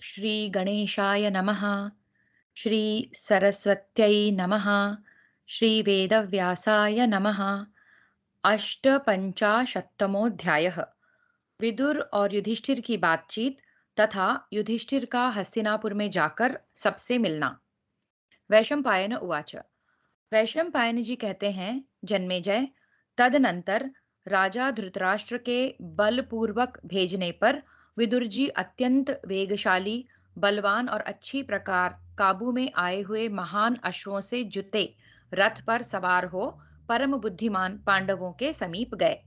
श्री गणेशाय नमः। श्री सरस्वत्यै नमः। श्री वेदव्यासाय नमः। अष्टपंचाशत्तमोऽध्यायः। विदुर और युधिष्ठिर की बातचीत तथा युधिष्ठिर का हस्तिनापुर में जाकर सबसे मिलना। वैशंपायन उवाच। वैशंपायन जी कहते हैं, जन्मेजय, तदनंतर राजा धृतराष्ट्र के बलपूर्वक भेजने पर विदुर जी अत्यंत वेगशाली, बलवान और अच्छी प्रकार काबू में आए हुए महान अश्वों से जुते रथ पर सवार हो परम बुद्धिमान पांडवों के समीप गए।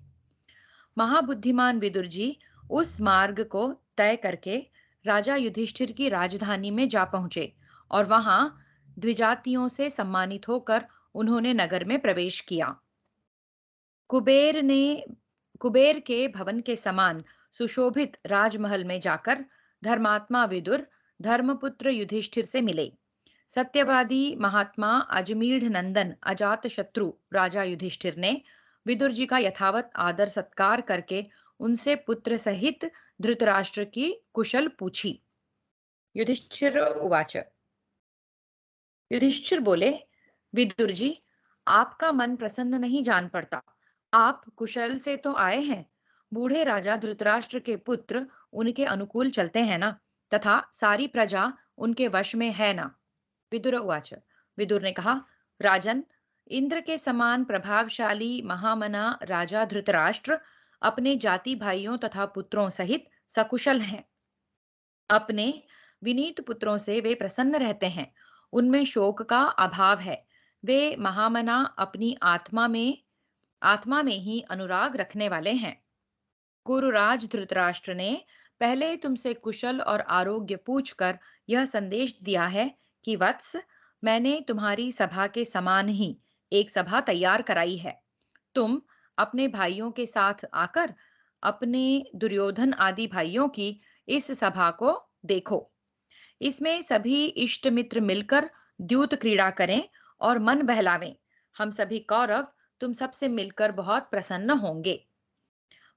महाबुद्धिमान विदुर जी उस मार्ग को तय करके राजा युधिष्ठिर की राजधानी में जा पहुंचे और वहां द्विजातियों से सम्मानित होकर उन्होंने नगर में प्रवेश किया। कुबेर ने कुबेर के भवन के समान सुशोभित राजमहल में जाकर धर्मात्मा विदुर धर्मपुत्र युधिष्ठिर से मिले। सत्यवादी महात्मा अजमीढ़ नंदन अजात शत्रु राजा युधिष्ठिर ने विदुर जी का यथावत आदर सत्कार करके उनसे पुत्र सहित धृतराष्ट्र की कुशल पूछी। युधिष्ठिर उवाच। युधिष्ठिर बोले, विदुर जी, आपका मन प्रसन्न नहीं जान पड़ता। आप कुशल से तो आए हैं। बूढ़े राजा धृतराष्ट्र के पुत्र उनके अनुकूल चलते हैं ना, तथा सारी प्रजा उनके वश में है ना। विदुर उवाच। विदुर ने कहा, राजन, इंद्र के समान प्रभावशाली महामना राजा धृतराष्ट्र अपने जाति भाइयों तथा पुत्रों सहित सकुशल हैं। अपने विनीत पुत्रों से वे प्रसन्न रहते हैं। उनमें शोक का अभाव है। वे महामना अपनी आत्मा में ही अनुराग रखने वाले हैं। कुरुराज धृतराष्ट्र ने पहले तुमसे कुशल और आरोग्य पूछकर यह संदेश दिया है कि वत्स, मैंने तुम्हारी सभा के समान ही एक सभा तैयार कराई है। तुम अपने भाइयों के साथ आकर अपने दुर्योधन आदि भाइयों की इस सभा को देखो। इसमें सभी इष्ट मित्र मिलकर द्यूत क्रीड़ा करें और मन बहलावें। हम सभी कौरव तुम सबसे मिलकर बहुत प्रसन्न होंगे।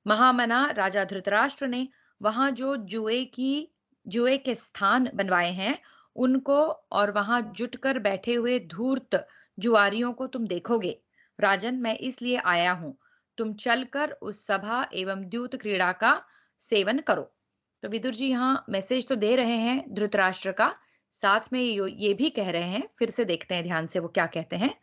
महामना राजा धृतराष्ट्र ने वहां जो जुए के स्थान बनवाए हैं उनको और वहां जुटकर बैठे हुए धूर्त जुआरियों को तुम देखोगे। राजन, मैं इसलिए आया हूं, तुम चलकर उस सभा एवं द्यूत क्रीड़ा का सेवन करो। तो विदुर जी यहाँ मैसेज तो दे रहे हैं धृतराष्ट्र का, साथ में ये भी कह रहे हैं। फिर से देखते हैं ध्यान से वो क्या कहते हैं।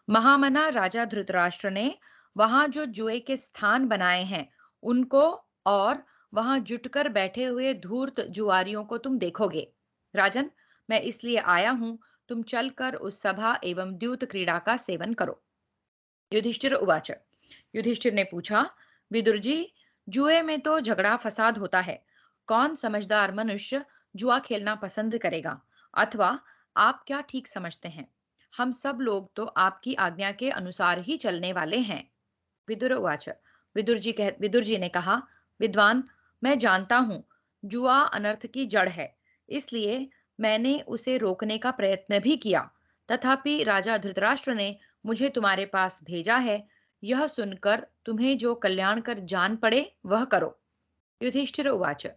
महामना राजा धृतराष्ट्र ने वहां जो जुए के स्थान बनाए हैं उनको और वहां जुटकर बैठे हुए धूर्त जुआरियों को तुम देखोगे। राजन, मैं इसलिए आया हूं, तुम चलकर उस सभा एवं द्यूत क्रीड़ा का सेवन करो। युधिष्ठिर उवाच। युधिष्ठिर ने पूछा, विदुर जी, जुए में तो झगड़ा फसाद होता है। कौन समझदार मनुष्य जुआ खेलना पसंद करेगा? अथवा आप क्या ठीक समझते हैं? हम सब लोग तो आपकी आज्ञा के अनुसार ही चलने वाले हैं। विदुर उवाच। विदुर जी ने कहा, विद्वान, मैं जानता हूं जुआ अनर्थ की जड़ है, इसलिए मैंने उसे रोकने का प्रयत्न भी किया। तथापि राजा धृतराष्ट्र ने मुझे तुम्हारे पास भेजा है। यह सुनकर तुम्हें जो कल्याणकर जान पड़े वह करो। युधिष्ठिर उवाच।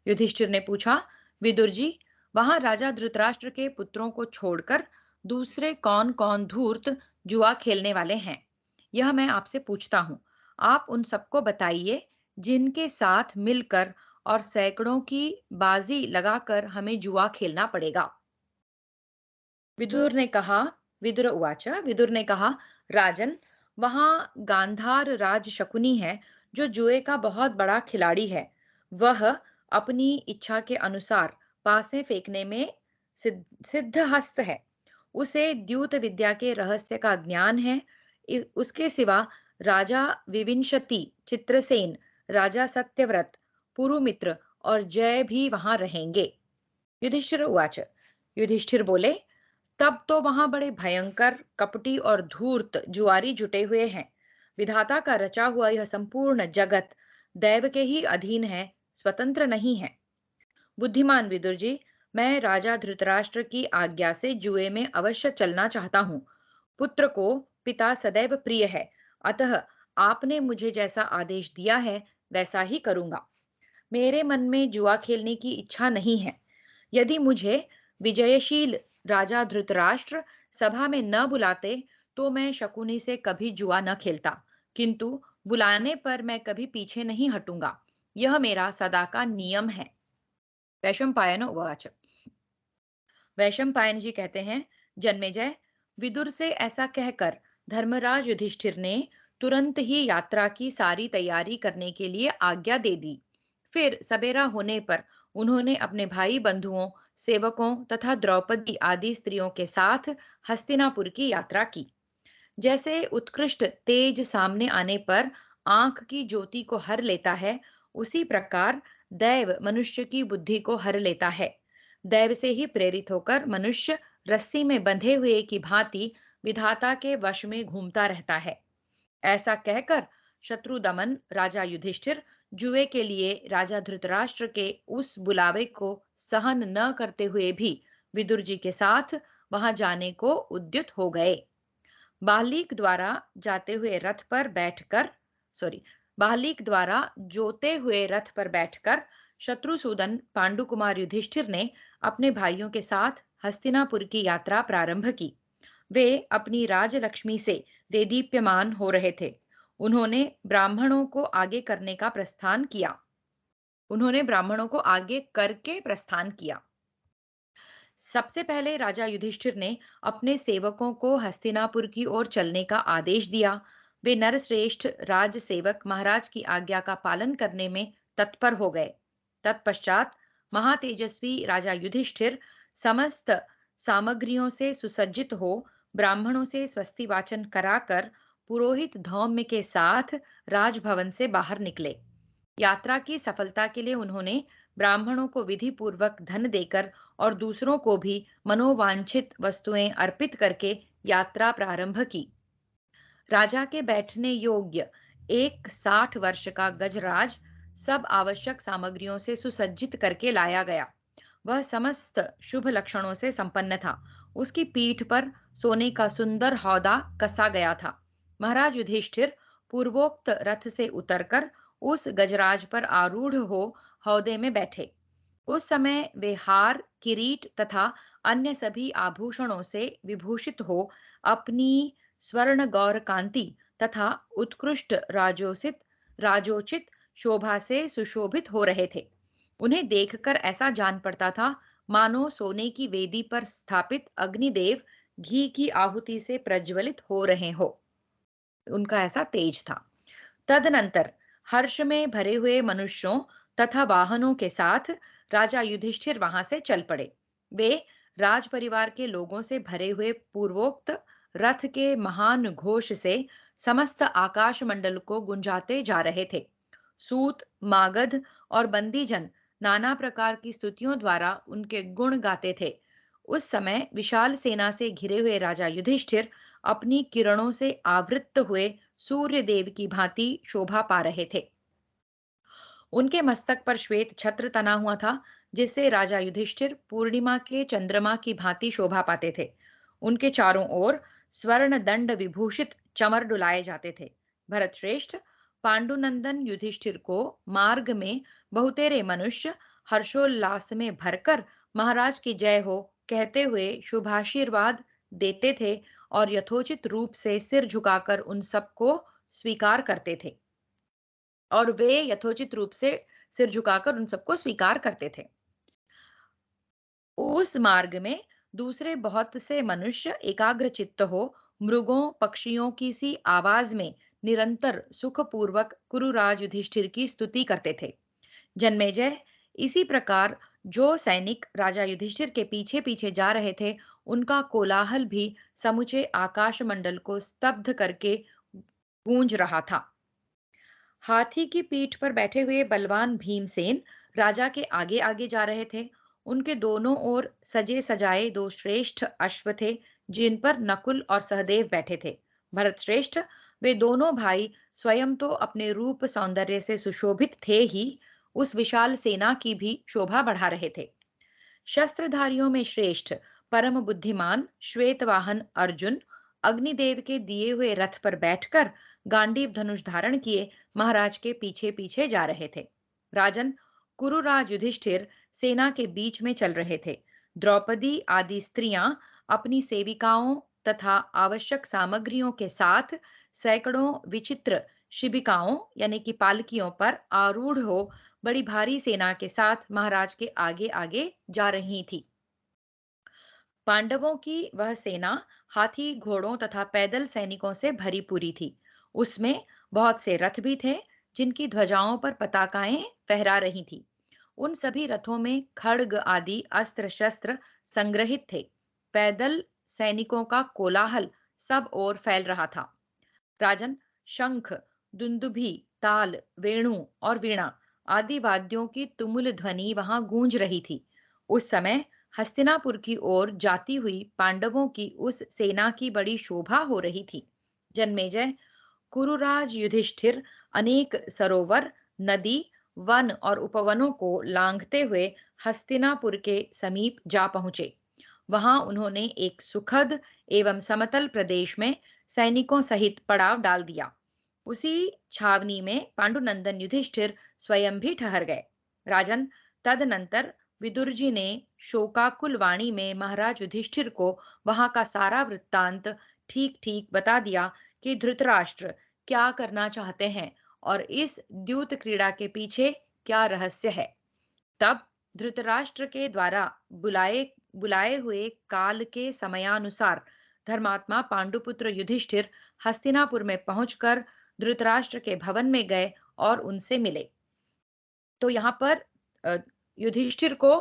युधिष्ठिर ने पूछा, विदुर जी, वहां राजा धृतराष्ट्र के पुत्रों को छोड़कर दूसरे कौन कौन धूर्त जुआ खेलने वाले हैं? यह मैं आपसे पूछता हूँ। आप उन सबको बताइए जिनके साथ मिलकर और सैकड़ों की बाजी लगाकर हमें जुआ खेलना पड़ेगा। विदुर ने कहा विदुर उवाच। विदुर ने कहा, राजन, वहां गांधार राज शकुनी है जो जुए का बहुत बड़ा खिलाड़ी है। वह अपनी इच्छा के अनुसार पासे फेंकने में सिद्ध हस्त है। उसे द्यूत विद्या के रहस्य का ज्ञान है। उसके सिवा राजा विविंशति, चित्रसेन, राजा सत्यव्रत, पुरुमित्र और जय भी वहां रहेंगे। युधिष्ठिर उवाच। युधिष्ठिर बोले, तब तो वहां बड़े भयंकर, कपटी और धूर्त जुआरी जुटे हुए हैं। विधाता का रचा हुआ यह संपूर्ण जगत दैव के ही अधीन है, स्वतंत्र नहीं है। बुद्धिमान विदुर जी, मैं राजा धृतराष्ट्र की आज्ञा से जुए में अवश्य चलना चाहता हूँ। पुत्र को पिता सदैव प्रिय है, अतः आपने मुझे जैसा आदेश दिया है वैसा ही करूंगा। मेरे मन में जुआ खेलने की इच्छा नहीं है। यदि मुझे विजयशील राजा धृतराष्ट्र सभा में न बुलाते तो मैं शकुनी से कभी जुआ न खेलता, किंतु बुलाने पर मैं कभी पीछे नहीं हटूंगा। यह मेरा सदा का नियम है। वैशंपायन उवाच। वैशंपायन जी कहते हैं, जन्मेजय, विदुर से ऐसा कहकर धर्मराज युधिष्ठिर ने तुरंत ही यात्रा की सारी तैयारी करने के लिए आज्ञा दे दी। फिर सवेरा होने पर उन्होंने अपने भाई बंधुओं, सेवकों तथा द्रौपदी आदि स्त्रियों के साथ हस्तिनापुर की यात्रा की। जैसे उत्कृष्ट तेज सामने आने पर आंख की ज्योति को हर लेता है, उसी प्रकार दैव मनुष्य की बुद्धि को हर लेता है। दैव से ही प्रेरित होकर मनुष्य रस्सी में बंधे हुए की भांति विधाता के वश में घूमता रहता है। ऐसा कहकर शत्रु दमन राजा युधिष्ठिर जुए के लिए राजा धृतराष्ट्र के उस बुलावे को सहन न करते हुए भी विदुर जी के साथ वहां जाने को उद्युत हो गए। बालीक द्वारा जाते हुए रथ पर बैठकर सॉरी बालीक द्वारा जोते हुए रथ पर बैठकर शत्रुसूदन पांडुकुमार युधिष्ठिर ने अपने भाइयों के साथ हस्तिनापुर की यात्रा प्रारंभ की। वे अपनी राजलक्ष्मी से देदीप्यमान हो रहे थे। उन्होंने ब्राह्मणों को आगे करने का प्रस्थान किया उन्होंने ब्राह्मणों को आगे करके प्रस्थान किया। सबसे पहले राजा युधिष्ठिर ने अपने सेवकों को हस्तिनापुर की ओर चलने का आदेश दिया। वे नरश्रेष्ठ राज सेवक महाराज की आज्ञा का पालन करने में तत्पर हो गए। तत्पश्चात महातेजस्वी राजा युधिष्ठिर समस्त सामग्रियों से सुसज्जित हो ब्राह्मणों से स्वस्ति वाचन कराकर पुरोहित धौम्य के साथ राजभवन से बाहर निकले। यात्रा की सफलता के लिए उन्होंने ब्राह्मणों को विधि पूर्वक धन देकर और दूसरों को भी मनोवांछित वस्तुएं अर्पित करके यात्रा प्रारंभ की। राजा के बैठने योग्य एक 60 वर्ष का गजराज सब आवश्यक सामग्रियों से सुसज्जित करके लाया गया। वह समस्त शुभ लक्षणों से संपन्न था। उसकी पीठ पर सोने का सुंदर हौदा कसा गया था। महाराज युधिष्ठिर पूर्वोक्त रथ से उतरकर उस गजराज पर आरूढ़ हो हौदे में बैठे। उस समय वे हार, किरीट तथा अन्य सभी आभूषणों से विभूषित हो अपनी स्वर्ण गौर कांति तथा उत्कृष्ट राजोचित शोभा से सुशोभित हो रहे थे। उन्हें देखकर ऐसा जान पड़ता था मानो सोने की वेदी पर स्थापित अग्निदेव घी की आहुति से प्रज्वलित हो रहे हो। उनका ऐसा तेज था। तदनंतर हर्ष में भरे हुए मनुष्यों तथा वाहनों के साथ राजा युधिष्ठिर वहां से चल पड़े। वे राज परिवार के लोगों से भरे हुए पूर्वोक्त रथ के महान घोष से समस्त आकाश मंडल को गुंजाते जा रहे थे। सूत, मागध और बंदीजन नाना प्रकार की स्तुतियों द्वारा उनके गुण गाते थे। उस समय विशाल सेना से घिरे हुए राजा युधिष्ठिर अपनी किरणों से आवृत्त हुए सूर्य देव की भांति शोभा पा रहे थे। उनके मस्तक पर श्वेत छत्र तना हुआ था, जिससे राजा युधिष्ठिर पूर्णिमा के चंद्रमा की भांति शोभा पाते थे। उनके चारों ओर स्वर्ण दंड विभूषित चमर डुलाए जाते थे। भरत श्रेष्ठ, पांडुनंदन युधिष्ठिर को मार्ग में बहुतेरे मनुष्य हर्षोल्लास में भरकर महाराज की जय हो कहते हुए शुभाशीर्वाद देते थे और यथोचित रूप से सिर झुकाकर उन सबको स्वीकार करते थे और वे यथोचित रूप से सिर झुकाकर उन सबको स्वीकार करते थे। उस मार्ग में दूसरे बहुत से मनुष्य एकाग्र चित्त हो मृगों पक्षियों की सी आवाज में निरंतर सुखपूर्वक कुरुराज युधिष्ठिर की स्तुति करते थे। जन्मेजय, इसी प्रकार जो सैनिक राजा युधिष्ठिर के पीछे पीछे जा रहे थे, उनका कोलाहल भी समूचे आकाश मंडल को स्तब्ध करके गूंज रहा था। हाथी की पीठ पर बैठे हुए बलवान भीमसेन राजा के आगे आगे जा रहे थे। उनके दोनों ओर सजे सजाए दो श्रेष्ठ अश्व थे, जिन पर नकुल और सहदेव बैठे थे। भरत श्रेष्ठ, वे दोनों भाई स्वयं तो अपने रूप सौंदर्य से सुशोभित थे ही, उस विशाल सेना की भी शोभा बढ़ा रहे थे। शस्त्रधारियों में श्रेष्ठ परम बुद्धिमान श्वेतवाहन अर्जुन अग्निदेव के दिए हुए रथ पर बैठकर गांडीव धनुष धारण किए महाराज के पीछे पीछे जा रहे थे। राजन, कुरुराज युधिष्ठिर सेना के बीच में चल रहे थे। द्रौपदी आदि स्त्रियां अपनी सेविकाओं तथा आवश्यक सामग्रियों के साथ सैकड़ों विचित्र शिबिकाओं यानी कि पालकियों पर आरूढ़ हो बड़ी भारी सेना के साथ महाराज के आगे आगे जा रही थी। पांडवों की वह सेना हाथी घोड़ों तथा पैदल सैनिकों से भरी पूरी थी। उसमें बहुत से रथ भी थे जिनकी ध्वजाओं पर पताकाएं फहरा रही थी। उन सभी रथों में खड्ग आदि अस्त्र शस्त्र संग्रहित थे। पैदल सैनिकों का कोलाहल सब ओर फैल रहा था। राजन, शंख, दुंदुभी, ताल, वेणु और वीणा आदि वाद्यों की तुमुल ध्वनि वहां गूंज रही थी। उस समय हस्तिनापुर की ओर जाती हुई पांडवों की उस सेना की बड़ी शोभा हो रही थी। जन्मेजय, कुरुराज युधिष्ठिर अनेक सरोवर, नदी, वन और उपवनों को लांघते हुए हस्तिनापुर के समीप जा पहुंचे। वहां उन्होंने एक सुखद एवं समतल प्रदेश में सैनिकों सहित पड़ाव डाल दिया। उसी छावनी में पांडुनंदन युधिष्ठिर स्वयं भी ठहर गए। राजन, तदनंतर विदुर जी ने शोकाकुल वाणी में महाराज युधिष्ठिर को वहां का सारा वृत्तांत ठीक ठीक बता दिया कि धृतराष्ट्र क्या करना चाहते हैं और इस द्यूत क्रीड़ा के पीछे क्या रहस्य है। तब धृतराष्ट्र के द्वारा बुलाए बुलाए हुए काल के समयानुसार धर्मात्मा पांडुपुत्र युधिष्ठिर हस्तिनापुर में पहुंचकर धृतराष्ट्र के भवन में गए और उनसे मिले। तो यहाँ पर अ, युधिष्ठिर को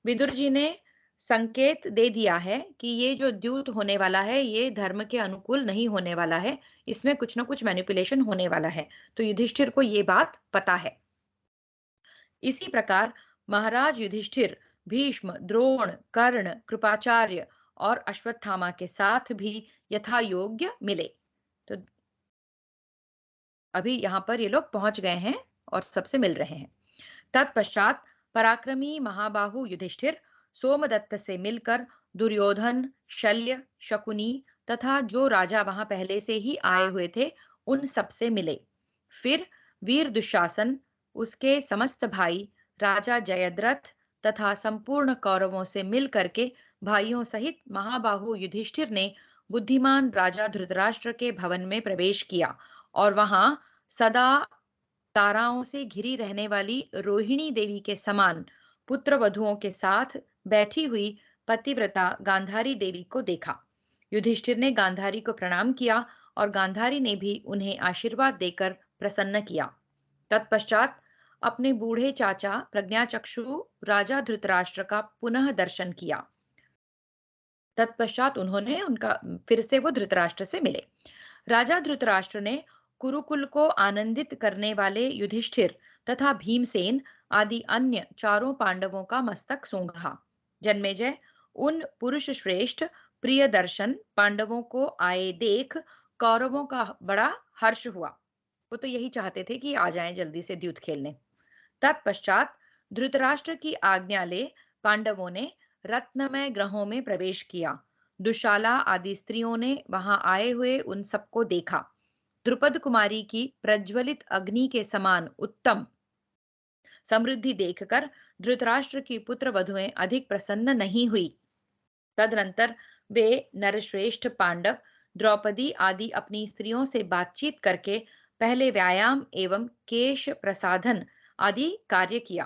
विदुर जी ने संकेत दे दिया है कि ये जो द्यूत होने वाला है ये धर्म के अनुकूल नहीं होने वाला है, इसमें कुछ ना कुछ मैनिपुलेशन होने वाला है। तो युधिष्ठिर को ये बात पता है। इसी प्रकार महाराज युधिष्ठिर भीष्म, द्रोण, कर्ण, कृपाचार्य और अश्वत्थामा के साथ भी यथा योग्य मिले। तो अभी यहाँ पर ये लोग पहुंच गए हैं और सबसे मिल रहे हैं। तत्पश्चात पराक्रमी महाबाहु युधिष्ठिर सोमदत्त से मिलकर दुर्योधन, शल्य, शकुनी तथा जो राजा वहां पहले से ही आए हुए थे उन सब से मिले। फिर वीर दुशासन, उसके समस्त भाई, राजा जयद्रथ तथा संपूर्ण कौरवों से मिल करके भाइयों सहित महाबाहु युधिष्ठिर ने बुद्धिमान राजा धृतराष्ट्र के भवन में प्रवेश किया और वहां सदा ताराओं से घिरी रहने वाली रोहिणी देवी के समान पुत्र वधुओं के साथ बैठी हुई पतिव्रता गांधारी देवी को देखा। युधिष्ठिर ने गांधारी को प्रणाम किया और गांधारी ने भी उन्हें आशीर्वाद देकर प्रसन्न किया। तत्पश्चात अपने बूढ़े चाचा प्रज्ञाचक्षु राजा धृतराष्ट्र का पुनः दर्शन किया। तत्पश्चात उन्होंने उनका फिर से वो धृतराष्ट्र से मिले। राजा धृतराष्ट्र ने कुरुकुल को आनंदित करने वाले युधिष्ठिर तथा भीमसेन आदि अन्य चारों पांडवों का मस्तक सूंघा। जन्मेजय, उन पुरुष श्रेष्ठ प्रिय दर्शन पांडवों को आए देख कौरवों का बड़ा हर्ष हुआ। वो तो यही चाहते थे कि आ जाएं जल्दी से द्यूत खेलने। तत्पश्चात धृतराष्ट्र की आज्ञा ले पांडवों ने रत्नमय ग्रहों में प्रवेश किया। दुशाला आदि स्त्रियों ने वहां आए हुए उन सबको देखा। द्रुपद कुमारी की प्रज्वलित अग्नि के समान उत्तम समृद्धि देखकर धृतराष्ट्र की पुत्र वधुएं अधिक प्रसन्न नहीं हुई। तदनंतर वे नरश्रेष्ठ पांडव द्रौपदी आदि अपनी स्त्रियों से बातचीत करके पहले व्यायाम एवं केश प्रसाधन आदि कार्य किया।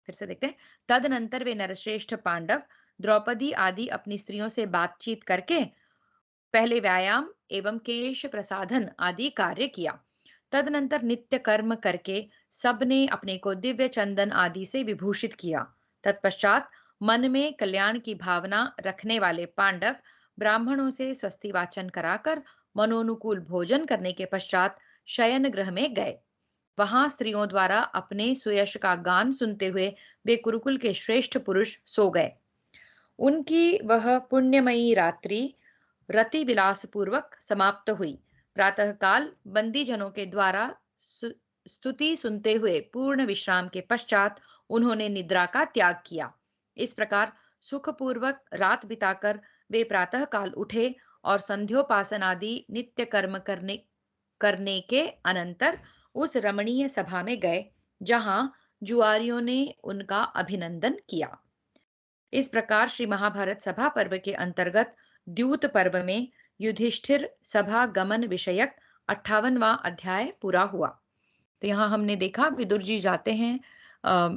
फिर से देखते हैं। तदनंतर वे नरश्रेष्ठ पांडव द्रौपदी आदि अपनी स्त्रियों से बातचीत करके पहले व्यायाम एवं केश प्रसाधन आदि कार्य किया। तदनंतर नित्य कर्म करके सबने अपने को दिव्य चंदन आदि से विभूषित किया। तत्पश्चात मन में कल्याण की भावना रखने वाले पांडव ब्राह्मणों से स्वस्ति वाचन कराकर मनोनुकूल भोजन करने के पश्चात शयन गृह में गए। वहां स्त्रियों द्वारा अपने सुयश का गान सुनते हुए वे कुरुकुल के श्रेष्ठ पुरुष सो गए। उनकी वह पुण्यमयी रात्रि रति विलास पूर्वक समाप्त हुई। प्रातःकाल बंदी जनों के द्वारा स्तुति सुनते हुए पूर्ण विश्राम के पश्चात उन्होंने निद्रा का त्याग किया। इस प्रकार सुखपूर्वक रात बिताकर वे प्रातःकाल उठे और संध्योपासन आदि नित्य कर्म करने करने के अनंतर उस रमणीय सभा में गए जहां जुआरियों ने उनका अभिनंदन किया। इस प्रकार श्री महाभारत सभा पर्व के अंतर्गत द्यूत पर्व में युधिष्ठिर सभा गमन विषयक 58वां अध्याय पूरा हुआ। तो यहाँ हमने देखा विदुर जी जाते हैं, अ,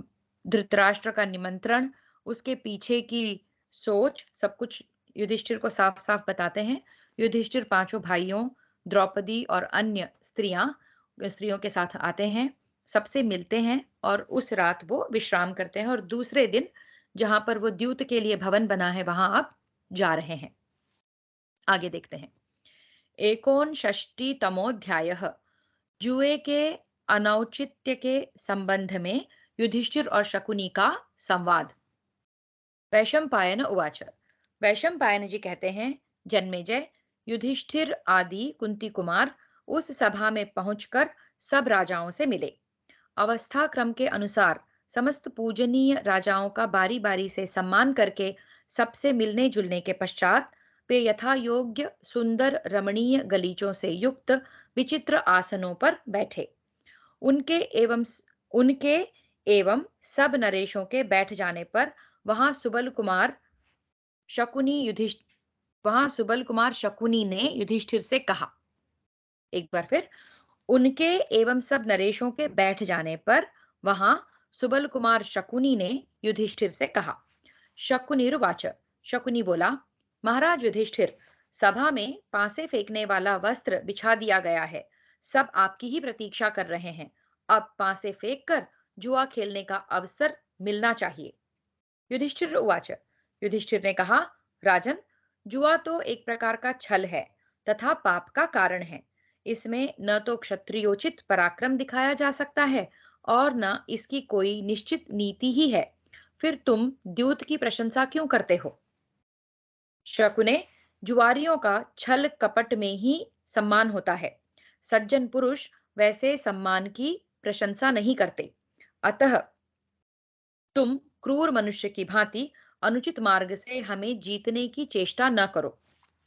धृतराष्ट्र का निमंत्रण, उसके पीछे की सोच, सब कुछ युधिष्ठिर को साफ साफ बताते हैं। युधिष्ठिर पांचों भाइयों, द्रौपदी और अन्य स्त्रियों के साथ आते हैं, सबसे मिलते हैं और उस रात वो विश्राम करते हैं और दूसरे दिन जहां पर वो द्यूत के लिए भवन बना है वहां आप जा रहे हैं। आगे देखते हैं। एकोनषष्टि तमोध्याय, जुए के अनौचित्य के संबंध में युधिष्ठिर और शकुनी का संवाद। वैशंपायन उवाच। वैशंपायन जी कहते हैं, जन्मेजय, युधिष्ठिर आदि कुंती कुमार उस सभा में पहुंचकर सब राजाओं से मिले। अवस्था क्रम के अनुसार समस्त पूजनीय राजाओं का बारी बारी से सम्मान करके सबसे मिलने जुलने के पश्चात वे यथा योग्य सुंदर रमणीय गलीचों से युक्त विचित्र आसनों पर बैठे। उनके एवं उनके एवं सब नरेशों के बैठ जाने पर वहां सुबल कुमार शकुनी युधिष्ठ वहां सुबल कुमार शकुनी ने युधिष्ठिर से कहा। एक बार फिर, उनके एवं सब नरेशों के बैठ जाने पर वहां सुबल कुमार शकुनी ने युधिष्ठिर से कहा। शकुनिर्वाच। शकुनी बोला, महाराज युधिष्ठिर, सभा में पासे फेंकने वाला वस्त्र बिछा दिया गया है, सब आपकी ही प्रतीक्षा कर रहे हैं। अब पासे फेंक कर जुआ खेलने का अवसर मिलना चाहिए। युधिष्ठिर उवाच। युधिष्ठिर ने कहा, राजन, जुआ तो एक प्रकार का छल है तथा पाप का कारण है। इसमें न तो क्षत्रियोचित पराक्रम दिखाया जा सकता है और न इसकी कोई निश्चित नीति ही है। फिर तुम द्यूत की प्रशंसा क्यों करते हो? शकुने, जुआरियों का छल कपट में ही सम्मान होता है। सज्जन पुरुष वैसे सम्मान की प्रशंसा नहीं करते। अतः तुम क्रूर मनुष्य की भांति अनुचित मार्ग से हमें जीतने की चेष्टा न करो।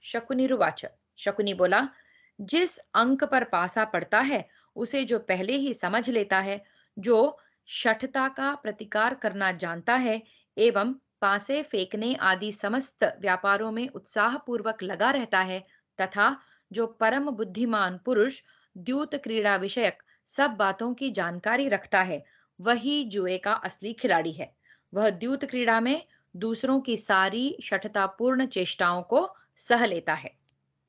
शकुनिरुवाच। शकुनी बोला, जिस अंक पर पासा पड़ता है उसे जो पहले ही समझ लेता है, जो शठता का प्रतिकार करना जानता है एवं पासे फेंकने आदि समस्त व्यापारों में उत्साह पूर्वक लगा रहता है, तथा जो परम बुद्धिमान पुरुष द्यूत क्रीड़ा विषयक सब बातों की जानकारी रखता है, वही जुए का असली खिलाड़ी है। वह द्यूत क्रीड़ा में दूसरों की सारी शठतापूर्ण चेष्टाओं को सह लेता है।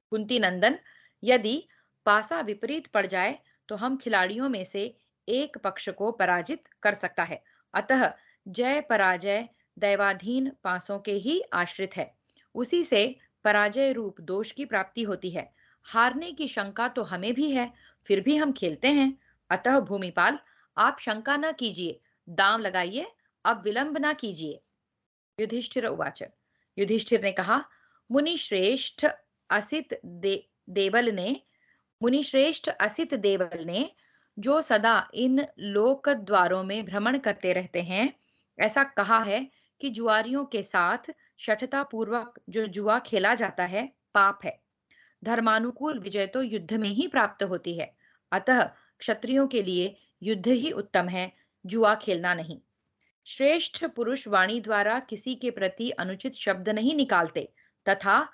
कुंती नंदन, यदि पासा विपरीत पड़ जाए तो हम खिलाड़ियों में से एक पक्ष को पराजित कर सकता है। अतः जय पराजय दैवाधीन पासों के ही आश्रित है। उसी से पराजय रूप दोष की प्राप्ति होती है। हारने की शंका तो हमें भी है, फिर भी हम खेलते हैं। अतः भूमिपाल, आप शंका न कीजिए, दांव लगाइए, अब विलंब न कीजिए। युधिष्ठिर उवाच। युधिष्ठिर ने कहा, मुनि श्रेष्ठ असित देवल ने मुनिश्रेष्ठ असित देवल ने जो सदा इन लोक द्वारों में भ्रमण करते रहते हैं, ऐसा कहा है कि जुआरियों के साथ शठता पूर्वक जो जुआ खेला जाता है पाप है। धर्मानुकूल विजय तो युद्ध में ही प्राप्त होती है। अतः क्षत्रियों के लिए युद्ध ही उत्तम है, जुआ खेलना नहीं। श्रेष्ठ पुरुष वाणी द्वारा किसी के प्रति अनुचित शब्द नहीं निकालते तथा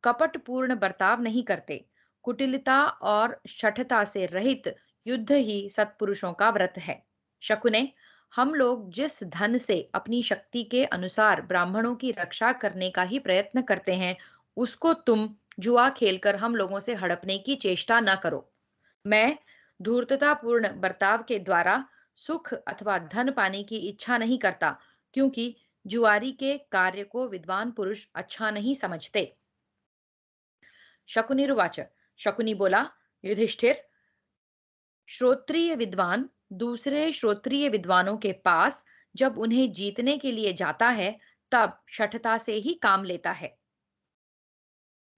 कपटपूर्ण बर्ताव नहीं करते। कुटिलता और शठता से रहित युद्ध ही सत्पुरुषों का व्रत है। शकुने, हम लोग जिस धन से अपनी शक्ति के अनुसार ब्राह्मणों की रक्षा करने का ही प्रयत्न करते हैं, उसको तुम जुआ खेलकर हम लोगों से हड़पने की चेष्टा न करो। मैं धूर्ततापूर्ण बर्ताव के द्वारा सुख अथवा धन पाने की इच्छा नहीं करता, क्योंकि जुआरी के कार्य को विद्वान पुरुष अच्छा नहीं समझते। शकुनिर्वाच। शकुनी बोला, युधिष्ठिर, श्रोत्रिय विद्वान दूसरे श्रोत्रिय विद्वानों के पास जब उन्हें जीतने के लिए जाता है, तब शठता से ही काम लेता है।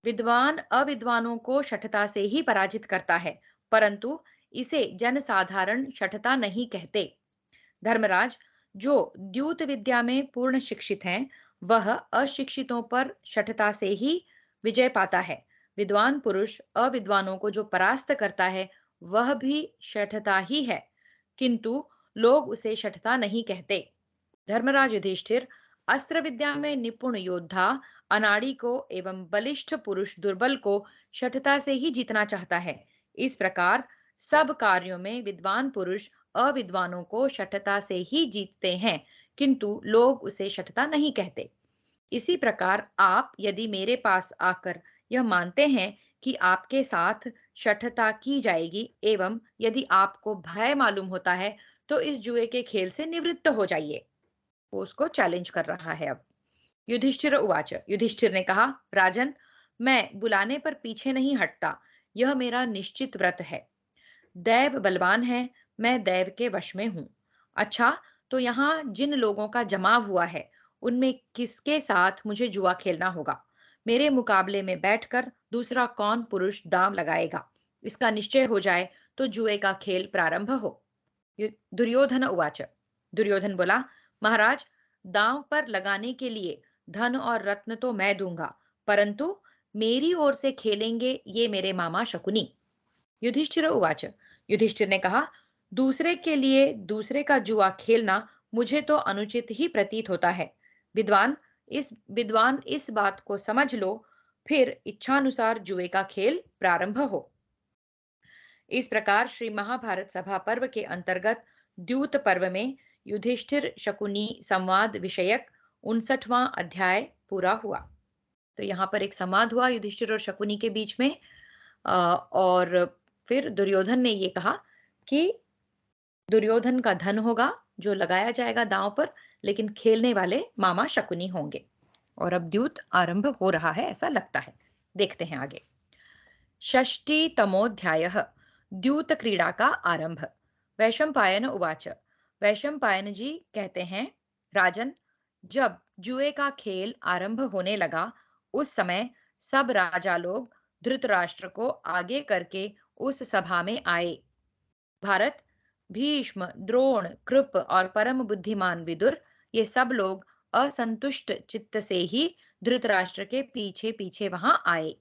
विद्वान अविद्वानों को शठता से ही पराजित करता है, परंतु इसे जनसाधारण शठता नहीं कहते। धर्मराज, जो द्यूत विद्या में पूर्ण शिक्षित हैं, वह अशिक्षितों पर शठता से ही विजय पाता है। विद्वान पुरुष अविद्वानों को जो परास्त करता है, वह भी शठता ही है। किंतु लोग उसे शठता नहीं कहते। धर्मराज युधिष्ठिर अस्त्र विद्या में निपुण योद्धा अनाड़ी को एवं बलिष्ठ पुरुष दुर्बल को शठता से ही जीतना चाहता है। इस प्रकार सब कार्यों में विद्वान पुरुष अविद्वानों को शठता से ही जीतते हैं, किंतु लोग उसे शठता नहीं कहते। इसी प्रकार आप यदि मेरे पास आकर यह मानते हैं कि आपके साथ शठता की जाएगी एवं यदि आपको भय मालूम होता है, तो इस जुए के खेल से निवृत्त हो जाइए। वो उसको चैलेंज कर रहा है अब। युधिष्ठिर उवाच, युधिष्ठिर ने कहा, राजन, मैं बुलाने पर पीछे नहीं हटता, यह मेरा निश्चित व्रत है। दैव बलवान है, मैं दैव के वश में हूं। अच्छा, तो यहाँ जिन लोगों का जमाव हुआ है, उनमें किसके साथ मुझे जुआ खेलना होगा? मेरे मुकाबले में बैठकर दूसरा कौन पुरुष दांव लगाएगा? इसका निश्चय हो जाए तो जुए का खेल प्रारंभ हो। दुर्योधन उवाच, दुर्योधन बोला, महाराज, दांव पर लगाने के लिए धन और रत्न तो मैं दूंगा, परंतु मेरी ओर से खेलेंगे ये मेरे मामा शकुनी। युधिष्ठिर उवाच, युधिष्ठिर ने कहा, दूसरे के लिए दूसरे का जुआ खेलना मुझे तो अनुचित ही प्रतीत होता है। विद्वान इस बात को समझ लो, फिर इच्छानुसार जुए का खेल प्रारंभ हो। इस प्रकार श्री महाभारत सभा पर्व के अंतर्गत द्यूत पर्व में युधिष्ठिर शकुनी संवाद विषयक 59वां अध्याय पूरा हुआ। तो यहाँ पर एक संवाद हुआ युधिष्ठिर और शकुनी के बीच में। और फिर दुर्योधन ने ये कहा कि दुर्योधन का धन होगा जो लगाया जाएगा दांव पर, लेकिन खेलने वाले मामा शकुनी होंगे। और अब द्यूत आरंभ हो रहा है ऐसा लगता है। देखते हैं आगे। षष्टितमोऽध्यायः द्यूत क्रीड़ा का आरंभ। वैशंपायन उवाच, वैशंपायन जी कहते हैं, राजन, जब जुए का खेल आरंभ होने लगा, उस समय सब राजा लोग धृतराष्ट्र को आगे करके उस सभा में आए। भारत, भीष्म, द्रोण, कृप और परम बुद्धिमान विदुर, ये सब लोग असंतुष्ट चित्त से ही धृतराष्ट्र के पीछे पीछे वहां आए।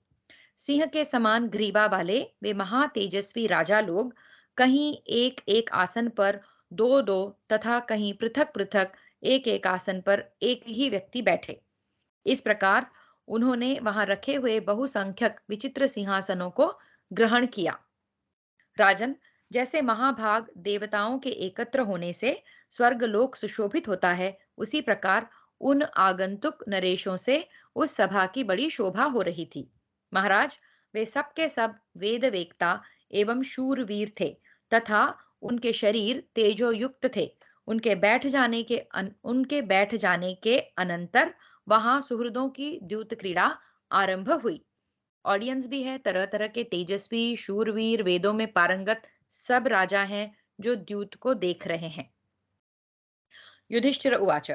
सिंह के समान ग्रीवा वाले वे महातेजस्वी राजा लोग कहीं एक एक आसन पर दो दो तथा कहीं पृथक पृथक एक एक आसन पर एक ही व्यक्ति बैठे। इस प्रकार उन्होंने वहां रखे हुए बहुसंख्यक विचित्र सिंहासनों को ग्रहण किया। राजन, जैसे महाभाग देवताओं के एकत्र होने से स्वर्गलोक सुशोभित होता है, उसी प्रकार उन आगंतुक नरेशों से उस सभा की बड़ी शोभा हो रही थी। महाराज, वे सब के सब वेद वेत्ता एवं शूरवीर थे तथा उनके शरीर तेजोयुक्त थे। उनके बैठ जाने के अनंतर वहां सुहृदों की द्यूत क्रीड़ा आरंभ हुई। ऑडियंस भी है, तरह तरह के तेजस्वी शूरवीर वेदों में पारंगत सब राजा हैं जो द्यूत को देख रहे हैं। युधिष्ठिर उवाच,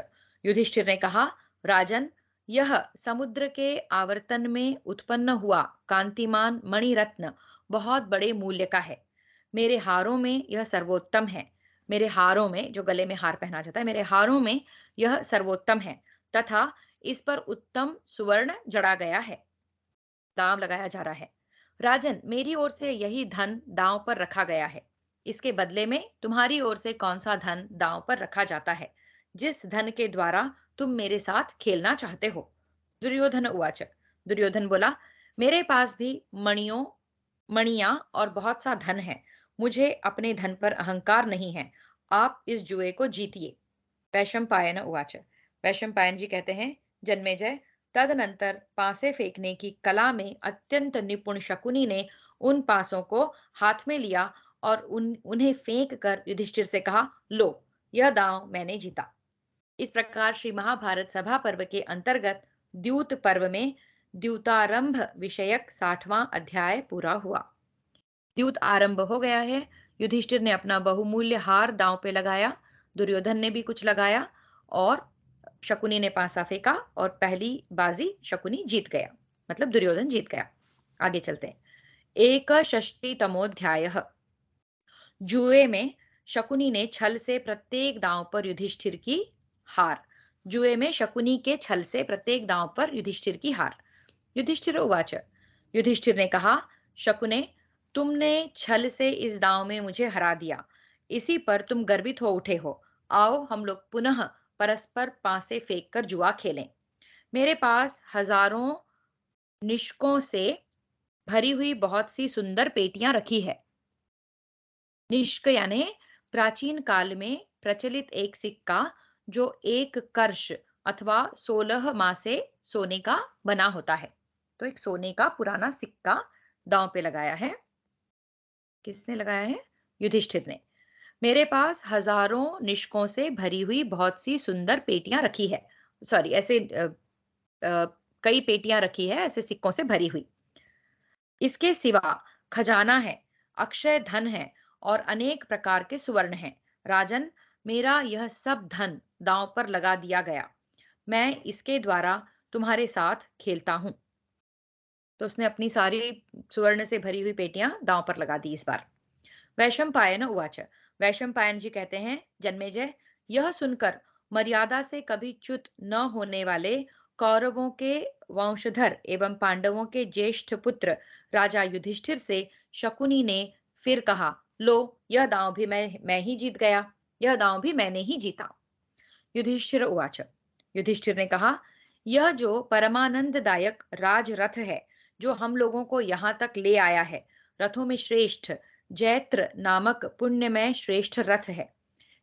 युधिष्ठिर ने कहा, राजन, यह समुद्र के आवर्तन में उत्पन्न हुआ कांतिमान मणिरत्न बहुत बड़े मूल्य का है। मेरे हारों में यह सर्वोत्तम है। मेरे हारों में, जो गले में हार पहना जाता है, मेरे हारों में यह सर्वोत्तम है तथा इस पर उत्तम सुवर्ण जड़ा गया है, दांव लगाया जा रहा है। राजन, मेरी ओर से यही धन दांव पर रखा गया है। इसके बदले में तुम्हारी ओर से कौन सा धन दांव पर रखा जाता है, जिस धन के द्वारा तुम मेरे साथ खेलना चाहते हो? दुर्योधन उवाच, दुर्योधन बोला, मेरे पास भी मणियां और बहुत सा धन है। मुझे अपने धन पर अहंकार नहीं है। आप इस जुए को जीतिए। वैशंपायन उवाच, वैशंपायन जी कहते हैं, जन्मेजय, तदनंतर पासे फेंकने की कला में अत्यंत निपुण शकुनी ने उन पासों को हाथ में लिया और उन्हें फेंक कर युधिष्ठिर से कहा, लो, यह दांव मैंने जीता। इस प्रकार श्री महाभारत सभा पर्व के अंतर्गत द्यूत पर्व में द्यूतारंभ विषयक 60वां अध्याय पूरा हुआ। द्यूत आरंभ हो गया है। युधिष्ठिर ने अपना बहुमूल्य हार दांव पे लगाया, दुर्योधन ने भी कुछ लगाया और शकुनी ने पासा फेंका और पहली बाजी शकुनी जीत गया, मतलब दुर्योधन जीत गया। आगे चलते हैं। एक षष्टितमोध्याय। जुए में शकुनी ने छल से प्रत्येक दांव पर युधिष्ठिर की हार। जुए में शकुनी के छल से प्रत्येक दांव पर युधिष्ठिर की हार। युधिष्ठिर उवाच, युधिष्ठिर ने कहा, शकुने, तुमने छल से इस दांव में मुझे हरा दिया, इसी पर तुम गर्वित हो उठे हो। आओ हम लोग पुनः परस्पर पासे फेंक कर जुआ खेलें। मेरे पास हजारों निष्कों से भरी हुई बहुत सी सुंदर पेटियां रखी है। निष्क यानी प्राचीन काल में प्रचलित एक सिक्का जो एक कर्ष अथवा 16 मासे सोने का बना होता है। तो एक सोने का पुराना सिक्का दांव पे लगाया है। किसने लगाया है? युधिष्ठिर ने। मेरे पास हजारों निष्कों से भरी हुई बहुत सी सुंदर पेटियां रखी है। सॉरी, ऐसे अ, कई पेटियां रखी है ऐसे सिक्कों से भरी हुई। इसके सिवा खजाना है, अक्षय धन है और अनेक प्रकार के सुवर्ण हैं। राजन, मेरा यह सब धन दांव पर लगा दिया गया। मैं इसके द्वारा तुम्हारे साथ खेलता हूं। तो उसने अपनी सारी सुवर्ण से भरी हुई पेटियां दांव पर लगा दी इस बार। वैशंपायन उवाच। वैशंपायन जी कहते हैं, जन्मेजय, यह सुनकर मर्यादा से कभी च्युत न होने वाले कौरवों के वंशधर एवं पांडवों के ज्येष्ठ पुत्र राजा युधिष्ठिर से शकुनी ने फिर कहा, लो, यह दांव भी मैं ही जीत गया। यह दांव भी मैंने ही जीता। युधिष्ठिर उवाच। युधिष्ठिर ने कहा, यह जो परमानंददायक राजरथ है जो हम लोगों को यहाँ तक ले आया है, रथों में श्रेष्ठ जैत्र नामक पुण्यमय श्रेष्ठ रथ है।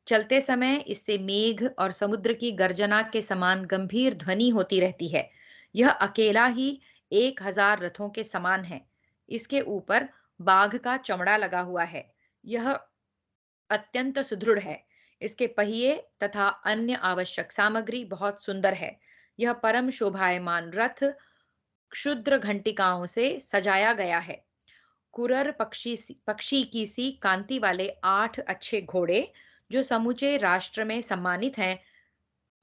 चलते समय इससे मेघ और समुद्र की गर्जना के समान गंभीर ध्वनि होती रहती है। यह अकेला ही 1000 रथों के समान है। इसके ऊपर बाघ का चमड़ा लगा हुआ है। यह अत्यंत सुदृढ़ है। इसके पहिए तथा अन्य आवश्यक सामग्री बहुत सुंदर है। यह परम शोभायमान रथ क्षुद्र घंटिकाओं से सजाया गया है। कुरर पक्षी की सी कांति वाले 8 अच्छे घोड़े जो समूचे राष्ट्र में सम्मानित हैं,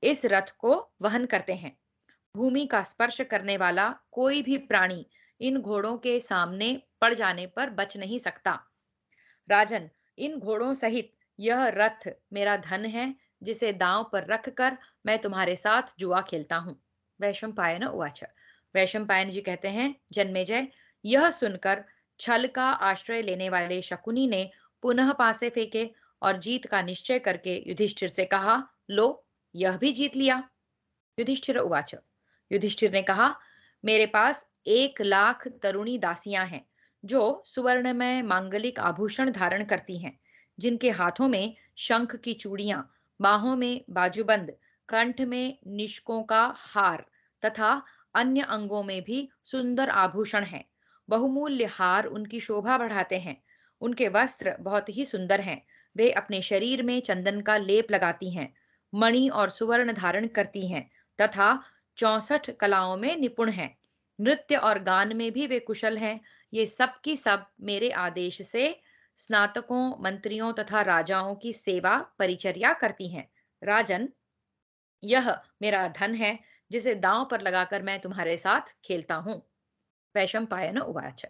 इस रथ को वहन करते हैं। भूमि का स्पर्श करने वाला कोई भी प्राणी इन घोड़ों के सामने पड़ जाने पर बच नहीं सकता। राजन, इन घोड़ों सहित यह रथ मेरा धन है, जिसे दांव पर रखकर मैं तुम्हारे साथ जुआ खेलता हूँ। वैशंपायन उवाच। वैशंपायन जी कहते हैं, जन्मेजय, यह सुनकर छल का आश्रय लेने वाले शकुनी ने पुनः पासे फेंके और जीत का निश्चय करके युधिष्ठिर से कहा, लो, यह भी जीत लिया। युधिष्ठिर उवाच। युधिष्ठिर ने कहा, मेरे पास 1 लाख तरुणी दासियां हैं जो सुवर्णमय मांगलिक आभूषण धारण करती हैं, जिनके हाथों में शंख की चूड़ियां, बाहों में बाजूबंद, कंठ में निशकों का हार तथा अन्य अंगों में भी सुंदर आभूषण हैं। बहुमूल्य हार उनकी शोभा बढ़ाते हैं। उनके वस्त्र बहुत ही सुंदर हैं। वे अपने शरीर में चंदन का लेप लगाती हैं, मणि और सुवर्ण धारण करती हैं तथा 64 कलाओं में निपुण हैं। नृत्य और गान में भी वे कुशल हैं। ये सब की सब मेरे आदेश से स्नातकों, मंत्रियों तथा राजाओं की सेवा परिचर्या करती हैं। राजन, यह मेरा धन है, जिसे दांव पर लगाकर मैं तुम्हारे साथ खेलता हूँ। वैशंपायन उवाच।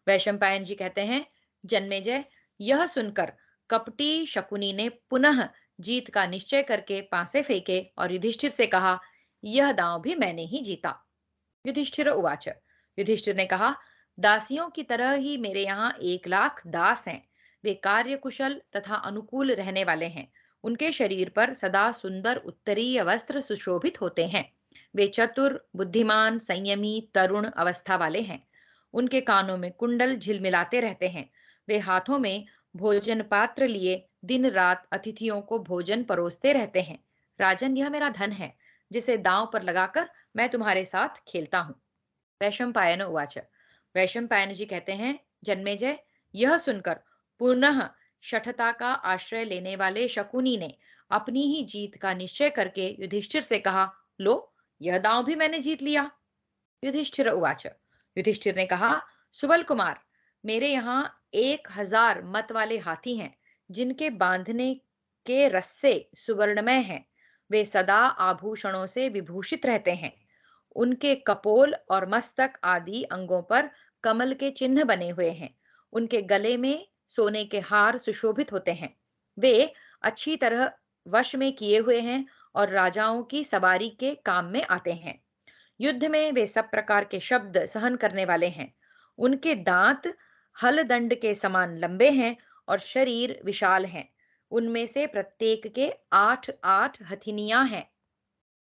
वैशंपायन जी कहते हैं, जन्मेजय, यह सुनकर कपटी शकुनी ने पुनः जीत का निश्चय करके पासे फेंके और युधिष्ठिर से कहा, यह दांव भी मैंने ही जीता। युधिष्ठिर उवाच। युधिष्ठिर ने कहा, दासियों की तरह ही मेरे यहाँ 1 लाख दास हैं। वे कार्य कुशल तथा अनुकूल रहने वाले हैं। उनके शरीर पर सदा सुंदर उत्तरीय वस्त्र सुशोभित होते हैं। वे चतुर, बुद्धिमान, संयमी, तरुण अवस्था वाले हैं। उनके कानों में कुंडल झिलमिलाते रहते हैं। वे हाथों में भोजन पात्र लिए दिन रात अतिथियों को भोजन परोसते रहते हैं। राजन, यह मेरा धन है, जिसे दांव पर लगाकर मैं तुम्हारे साथ खेलता हूँ। वैशंपायन उवाच। वैशंपायन जी कहते हैं, जन्मेजय, यह सुनकर पुनः शठता का आश्रय लेने वाले शकुनी ने अपनी ही जीत का निश्चय करके युधिष्ठिर से कहा, लो, यह दांव भी मैंने जीत लिया। युधिष्ठिर उवाच। युधिष्ठिर ने कहा, सुबल कुमार, मेरे यहाँ 1000 मत वाले हाथी हैं, जिनके बांधने के रस्से सुवर्णमय हैं। वे सदा आभूषणों से विभूषित रहते हैं। उनके कपोल और मस्तक आदि अंगों पर कमल के चिन्ह बने हुए हैं। उनके गले में सोने के हार सुशोभित होते हैं। वे अच्छी तरह वश में किए हुए हैं और राजाओं की सवारी के काम में आते हैं। युद्ध में वे सब प्रकार के शब्द सहन करने वाले हैं। उनके दांत हल दंड के समान लंबे हैं और शरीर विशाल हैं। उनमें से प्रत्येक के 8-8 हथिनियां हैं।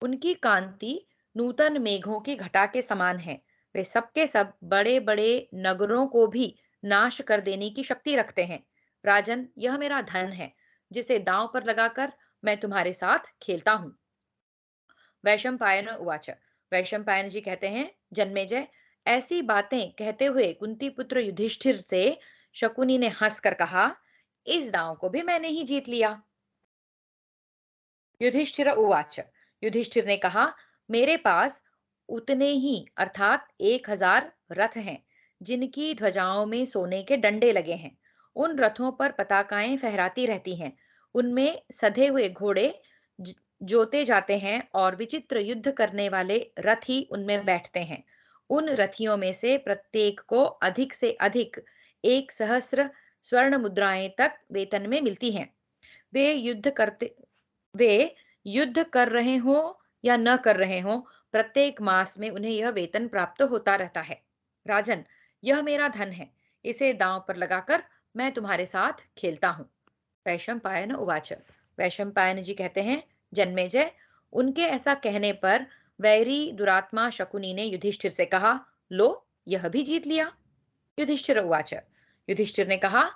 उनकी कांति नूतन मेघों की घटा के समान है। वे सबके सब बड़े बड़े नगरों को भी नाश कर देने की शक्ति रखते हैं। राजन, यह मेरा धन है, जिसे दांव पर लगाकर मैं तुम्हारे साथ खेलता हूँ। वैशंपायन उवाच। वैशंपायन जी कहते हैं, जन्मेजय, ऐसी बातें कहते हुए कुंती पुत्र युधिष्ठिर से शकुनी ने हंसकर कहा, इस दांव को भी मैंने ही जीत लिया। युधिष्ठिर उवाच। युधिष्ठिर ने कहा, मेरे पास उतने ही अर्थात 1000 रथ हैं, जिनकी ध्वजाओं में सोने के डंडे लगे हैं। उन रथों पर पताकाएं फहराती रहती हैं। उनमें सधे हुए घोड़े ज- जोते जाते हैं और विचित्र युद्ध करने वाले रथी उनमें बैठते हैं। उन रथियों में से प्रत्येक को अधिक से अधिक 1 सहस्र स्वर्ण मुद्राएं तक वेतन में मिलती हैं। वे युद्ध करते वे युद्ध कर रहे हों या न कर रहे हों, प्रत्येक मास में उन्हें यह वेतन प्राप्त होता रहता है। राजन, यह मेरा धन है, इसे दांव पर लगाकर मैं तुम्हारे साथ खेलता हूँ। वैशंपायन उवाच। वैशंपायन जी कहते हैं, जन्मेजय, उनके ऐसा कहने पर वैरी दुरात्मा शकुनी ने युधिष्ठिर से कहा, लो, यह भी जीत लिया। युधिष्ठिर उवाच। युधिष्ठिर ने कहा,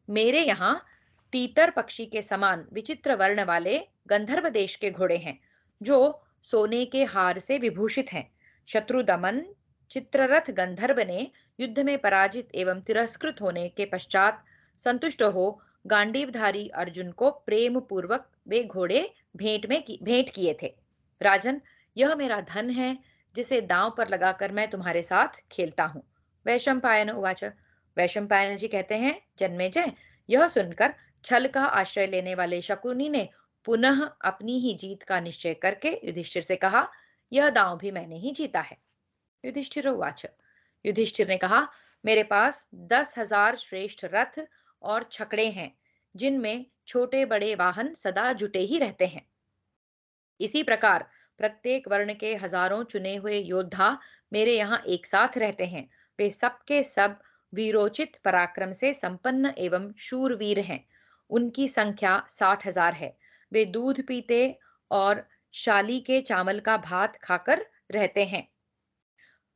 मेरे यहाँ तीतर पक्षी के समान विचित्र वर्ण वाले गंधर्व देश के घोड़े हैं, जो सोने के हार से विभूषित हैं। शत्रु दमन चित्ररथ गंधर्व ने युद्ध में पराजित एवं तिरस्कृत होने के पश्चात संतुष्ट हो गांडीवधारी अर्जुन को प्रेम पूर्वक वे घोड़े भेंट किए थे। राजन, यह मेरा धन है, जिसे दांव पर लगाकर मैं तुम्हारे साथ खेलता हूँ। वैशंपायन उवाच। वैशंपायन जी कहते हैं, जन्मेजय, यह सुनकर छल का आश्रय लेने वाले शकुनी ने पुनः अपनी ही जीत का निश्चय करके युधिष्ठिर से कहा, यह दांव भी मैंने ही जीता है। युधिष्ठिर उवाच। युधिष्ठिर ने कहा, मेरे पास 10,000 श्रेष्ठ रथ और छकड़े हैं, जिनमें छोटे बड़े वाहन सदा जुटे ही रहते हैं। इसी प्रकार प्रत्येक वर्ण के हजारों चुने हुए योद्धा मेरे यहाँ एक साथ रहते हैं। वे सबके सब वीरोचित पराक्रम से संपन्न एवं शूरवीर हैं। उनकी संख्या 60,000 है। वे दूध पीते और शाली के चावल का भात खाकर रहते हैं।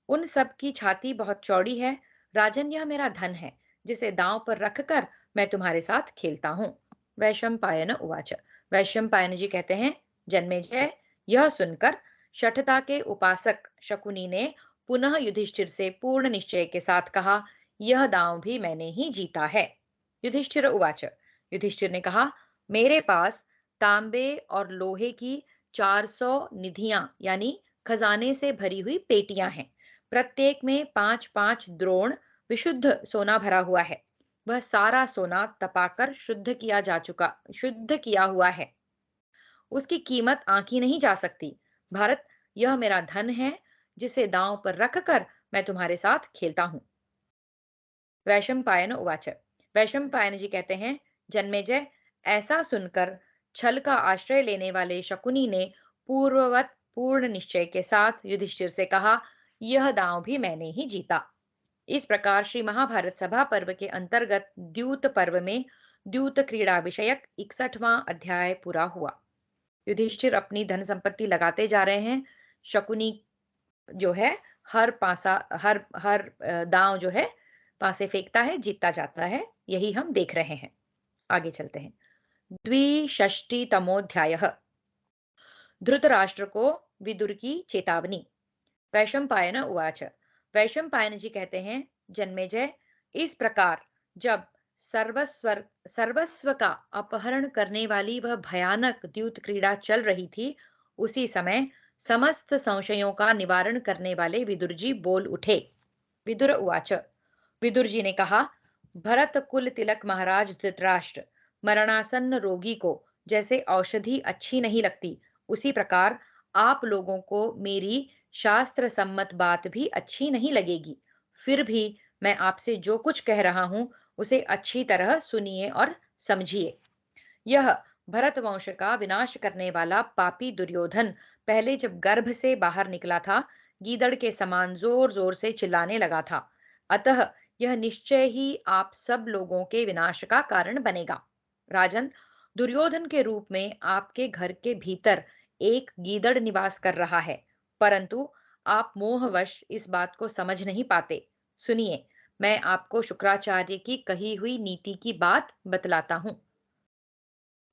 उन सब की छाती बहुत चौड़ी है। राजन, यह मेरा धन है, जिसे दांव पर रखकर मैं तुम्हारे साथ खेलता हूँ। वैशंपायन उवाच। वैशंपायन जी कहते हैं, जन्मेजय, यह सुनकर शठता के उपासक शकुनी ने पुनः युधिष्ठिर से पूर्ण निश्चय के साथ कहा, यह दांव भी मैंने ही जीता है। युधिष्ठिर उवाच। युधिष्ठिर ने कहा, मेरे पास तांबे और लोहे की 400 निधियां यानी खजाने से भरी हुई पेटियां हैं। प्रत्येक में 5-5 द्रोण विशुद्ध सोना भरा हुआ है। वह सारा सोना तपाकर शुद्ध किया हुआ है। उसकी कीमत आंकी नहीं जा सकती। भारत, यह मेरा धन है, जिसे दांव पर रखकर मैं तुम्हारे साथ खेलता हूँ। वैशंपायन उवाच। वैशंपायन जी कहते हैं, जन्मेजय, ऐसा सुनकर छल का आश्रय लेने वाले शकुनी ने पूर्ववत पूर्ण निश्चय के साथ युधिष्ठिर से कहा, यह दांव भी मैंने ही जीता। इस प्रकार श्री महाभारत सभा पर्व के अंतर्गत द्यूत पर्व में द्यूत क्रीड़ा विषयक 61वां अध्याय पूरा हुआ। युधिष्ठिर अपनी धन संपत्ति लगाते जा रहे हैं। शकुनी जो है हर पासा हर हर दांव जो है पासे फेंकता है, जीतता जाता है। यही हम देख रहे हैं। आगे चलते हैं। द्विषष्टितमोध्याय। धृतराष्ट्र को विदुर की चेतावनी। वैशंपायन उवाच। वैशंपायन जी कहते हैं, जन्मेजय, इस प्रकार जब सर्वस्व का अपहरण करने वाली वह भयानक द्यूत क्रीड़ा चल रही थी, उसी समय समस्त संशयों का निवारण करने वाले विदुर जी बोल उठे। विदुर उवाच। विदुर जी ने कहा, भरत कुल तिलक महाराज धृतराष्ट्र, मरणासन्न रोगी को जैसे औषधि अच्छी नहीं लगती, उसी प्रकार आप लोगों को मेरी शास्त्र सम्मत बात भी अच्छी नहीं लगेगी। फिर भी मैं आपसे जो कुछ कह रहा हूं, उसे अच्छी तरह सुनिए और समझिए। यह भरत वंश का विनाश करने वाला पापी दुर्योधन पहले जब गर्भ से बाहर निकला था, गीदड़ के समान जोर जोर से चिल्लाने लगा था। अतः यह निश्चय ही आप सब लोगों के विनाश का कारण बनेगा। राजन, दुर्योधन के रूप में आपके घर के भीतर एक गीदड़ निवास कर रहा है, परंतु आप मोहवश इस बात को समझ नहीं पाते। सुनिए, मैं आपको शुक्राचार्य की कही हुई नीति की बात बतलाता हूँ।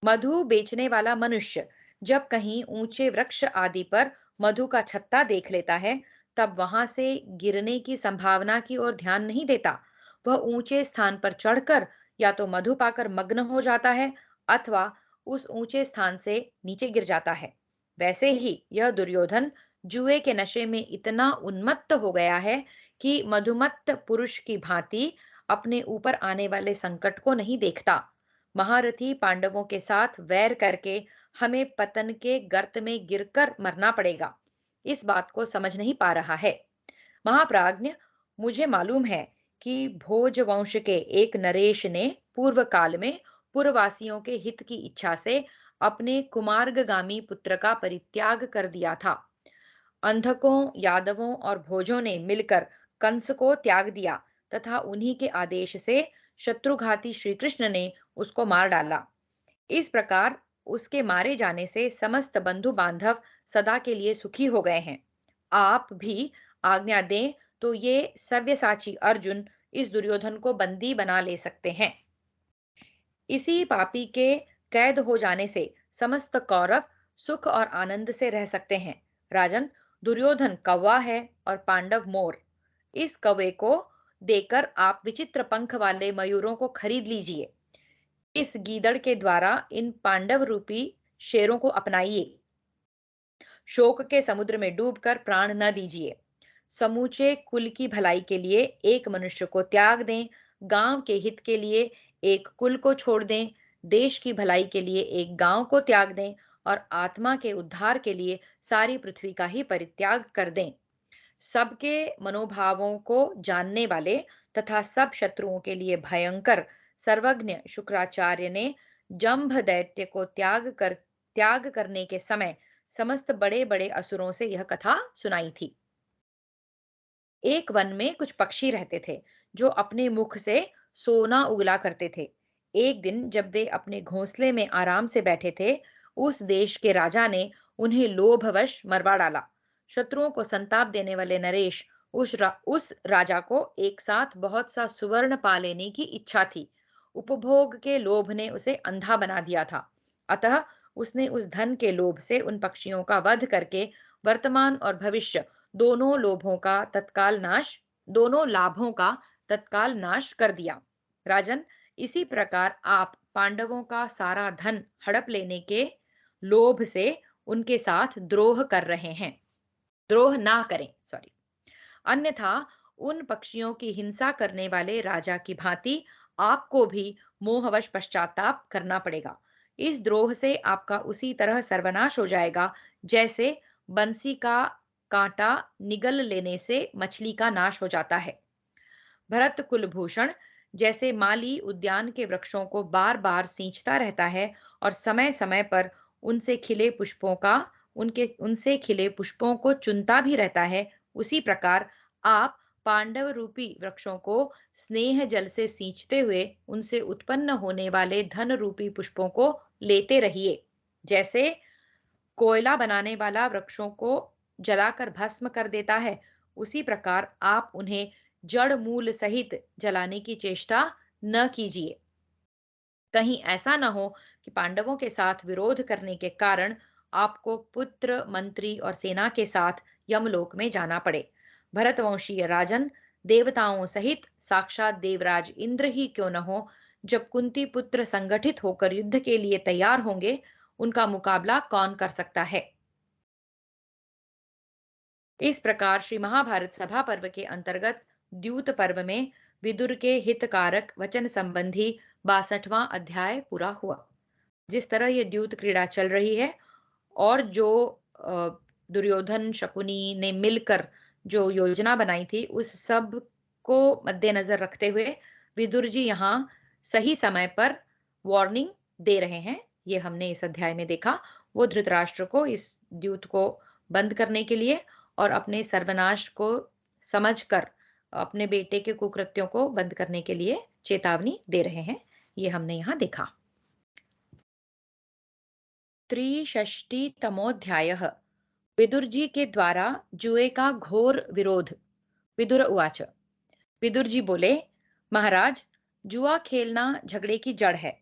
मधु बेचने वाला मनुष्य जब कहीं ऊंचे वृक्ष आदि पर मधु का छत्ता देख लेता है, तब वहां से गिरने की संभावना की ओर ध्यान नहीं देता। वह ऊंचे स्थान पर चढ़कर या तो मधु पाकर मग्न हो जाता है, अथवा उस ऊंचे स्थान से नीचे गिर जाता है। वैसे ही यह दुर्योधन जुए के नशे में इतना उन्मत्त हो गया है कि मधुमत्त पुरुष की भांति अपने ऊपर आने वाले संकट को नहीं देखता। महारथी पांडवों के साथ वैर करके हमें पतन के गर्त में गिरकर मरना पड़ेगा, इस बात को समझ नहीं पा रहा है। महाप्राज्ञ, मुझे मालूम है कि भोज वंश के एक नरेश ने पूर्व काल में पुरवासियों के हित की इच्छा से अपने कुमार्गगामी पुत्र का परित्याग कर दिया था। अंधकों, यादवों और भोजों ने मिलकर कंस को त्याग दिया तथा उन्हीं के आदेश से शत्रुघाती श्री कृष्ण ने उसको मार डाला। इस प्रकार उसके मारे जाने से समस्त बंधु बांधव सदा के लिए सुखी हो गए हैं। आप भी आज्ञा दें तो ये सव्यसाची अर्जुन इस दुर्योधन को बंदी बना ले सकते हैं। इसी पापी के कैद हो जाने से समस्त कौरव सुख और आनंद से रह सकते हैं। राजन, दुर्योधन कौवा है और पांडव मोर। इस कौवे को देकर आप विचित्र पंख वाले मयूरों को खरीद लीजिए। इस गीदड़ के द्वारा इन पांडव रूपी शेरों को अपनाइए। शोक के समुद्र में डूबकर प्राण न दीजिए। समूचे कुल की भलाई के लिए एक मनुष्य को त्याग दें, गांव के हित के लिए एक कुल को छोड़ दें, देश की भलाई के लिए एक गांव को त्याग दें और आत्मा के उद्धार के लिए सारी पृथ्वी का ही परित्याग कर दें। सबके मनोभावों को जानने वाले तथा सब शत्रुओं के लिए भयंकर सर्वज्ञ शुक्राचार्य ने जंभ दैत्य को त्याग करने के समय समस्त बड़े बड़े असुरों से यह कथा सुनाई थी। एक वन में कुछ पक्षी रहते थे जो अपने मुख से सोना उगला करते थे। एक दिन जब वे अपने घोंसले में आराम से बैठे थे, उस देश के राजा ने उन्हें लोभवश मरवा डाला। शत्रुओं को संताप देने वाले नरेश उस राजा को एक साथ बहुत सा सुवर्ण पा लेने की इच्छा थी। उपभोग के लोभ ने उसे अंधा बना दिया था। अतः उसने उस धन के लोभ से उन पक्षियों का वध करके वर्तमान और भविष्य दोनों लाभों का तत्काल नाश कर दिया। राजन, इसी प्रकार आप पांडवों का सारा धन हड़प लेने के लोभ से उनके साथ द्रोह कर रहे हैं। द्रोह ना करें, सॉरी। अन्यथा उन पक्षियों की हिंसा करने वाले राजा की भांति आपको भी मोहवश पश्चाताप करना पड़ेगा। इस द्रोह से आपका उसी तरह सर्वनाश हो जाएगा जैसे बंसी का कांटा निगल लेने से मछली का नाश हो जाता है। भरत कुलभूषण जैसे माली उद्यान के वृक्षों को बार बार सींचता रहता है और समय समय पर उनसे खिले पुष्पों का उनके उनसे खिले पुष्पों को चुनता भी रहता है, उसी प्रकार आप पांडव रूपी वृक्षों को स्नेह जल से सींचते हुए उनसे उत्पन्न होने वाले धन रूपी पुष्पों को लेते रहिए। जैसे कोयला बनाने वाला वृक्षों को जलाकर भस्म कर देता है, उसी प्रकार आप उन्हें जड़ मूल सहित जलाने की चेष्टा न कीजिए। कहीं ऐसा न हो कि पांडवों के साथ विरोध करने के कारण आपको पुत्र, मंत्री और सेना के साथ यमलोक में जाना पड़े। भरतवंशीय राजन, देवताओं सहित साक्षात देवराज इंद्र ही क्यों न हो, जब कुंती पुत्र संगठित होकर युद्ध के लिए तैयार होंगे, उनका मुकाबला कौन कर सकता है। इस प्रकार श्री महाभारत सभा पर्व के अंतर्गत द्यूत पर्व में विदुर के हितकारक वचन संबंधी 62वां अध्याय पूरा हुआ। जिस तरह ये द्यूत क्रीड़ा चल रही है और जो दुर्योधन शकुनी ने मिलकर जो योजना बनाई थी, उस सब को मद्देनजर रखते हुए विदुर जी यहाँ सही समय पर वार्निंग दे रहे हैं। ये हमने इस अध्याय में देखा। वो धृतराष्ट्र को इस द्यूत को बंद करने के लिए और अपने सर्वनाश को समझकर अपने बेटे के कुकृत्यों को बंद करने के लिए चेतावनी दे रहे हैं। ये हमने यहाँ देखा। त्रिषष्टितमोऽध्यायः। विदुर जी के द्वारा जुए का घोर विरोध। विदुर उवाच। विदुर जी बोले, महाराज, जुआ खेलना झगड़े की जड़ है।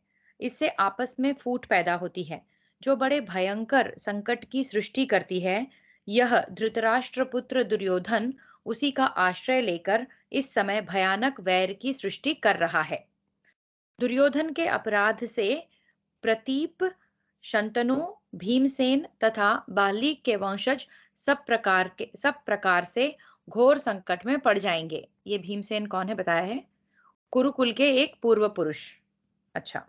इससे आपस में फूट पैदा होती है, जो बड़े भयंकर संकट की सृष्टि करती है। यह धृतराष्ट्र पुत्र दुर्योधन उसी का आश्रय लेकर इस समय भयानक वैर की सृष्टि कर रहा है। दुर्योधन के अपराध से प्रतीप, शंतनु, भीमसेन तथा बाली के वंशज सब प्रकार से घोर संकट में पड़ जाएंगे। ये भीमसेन कौन है बताया है? कुरुकुल के एक पूर्व पुरुष। अच्छा,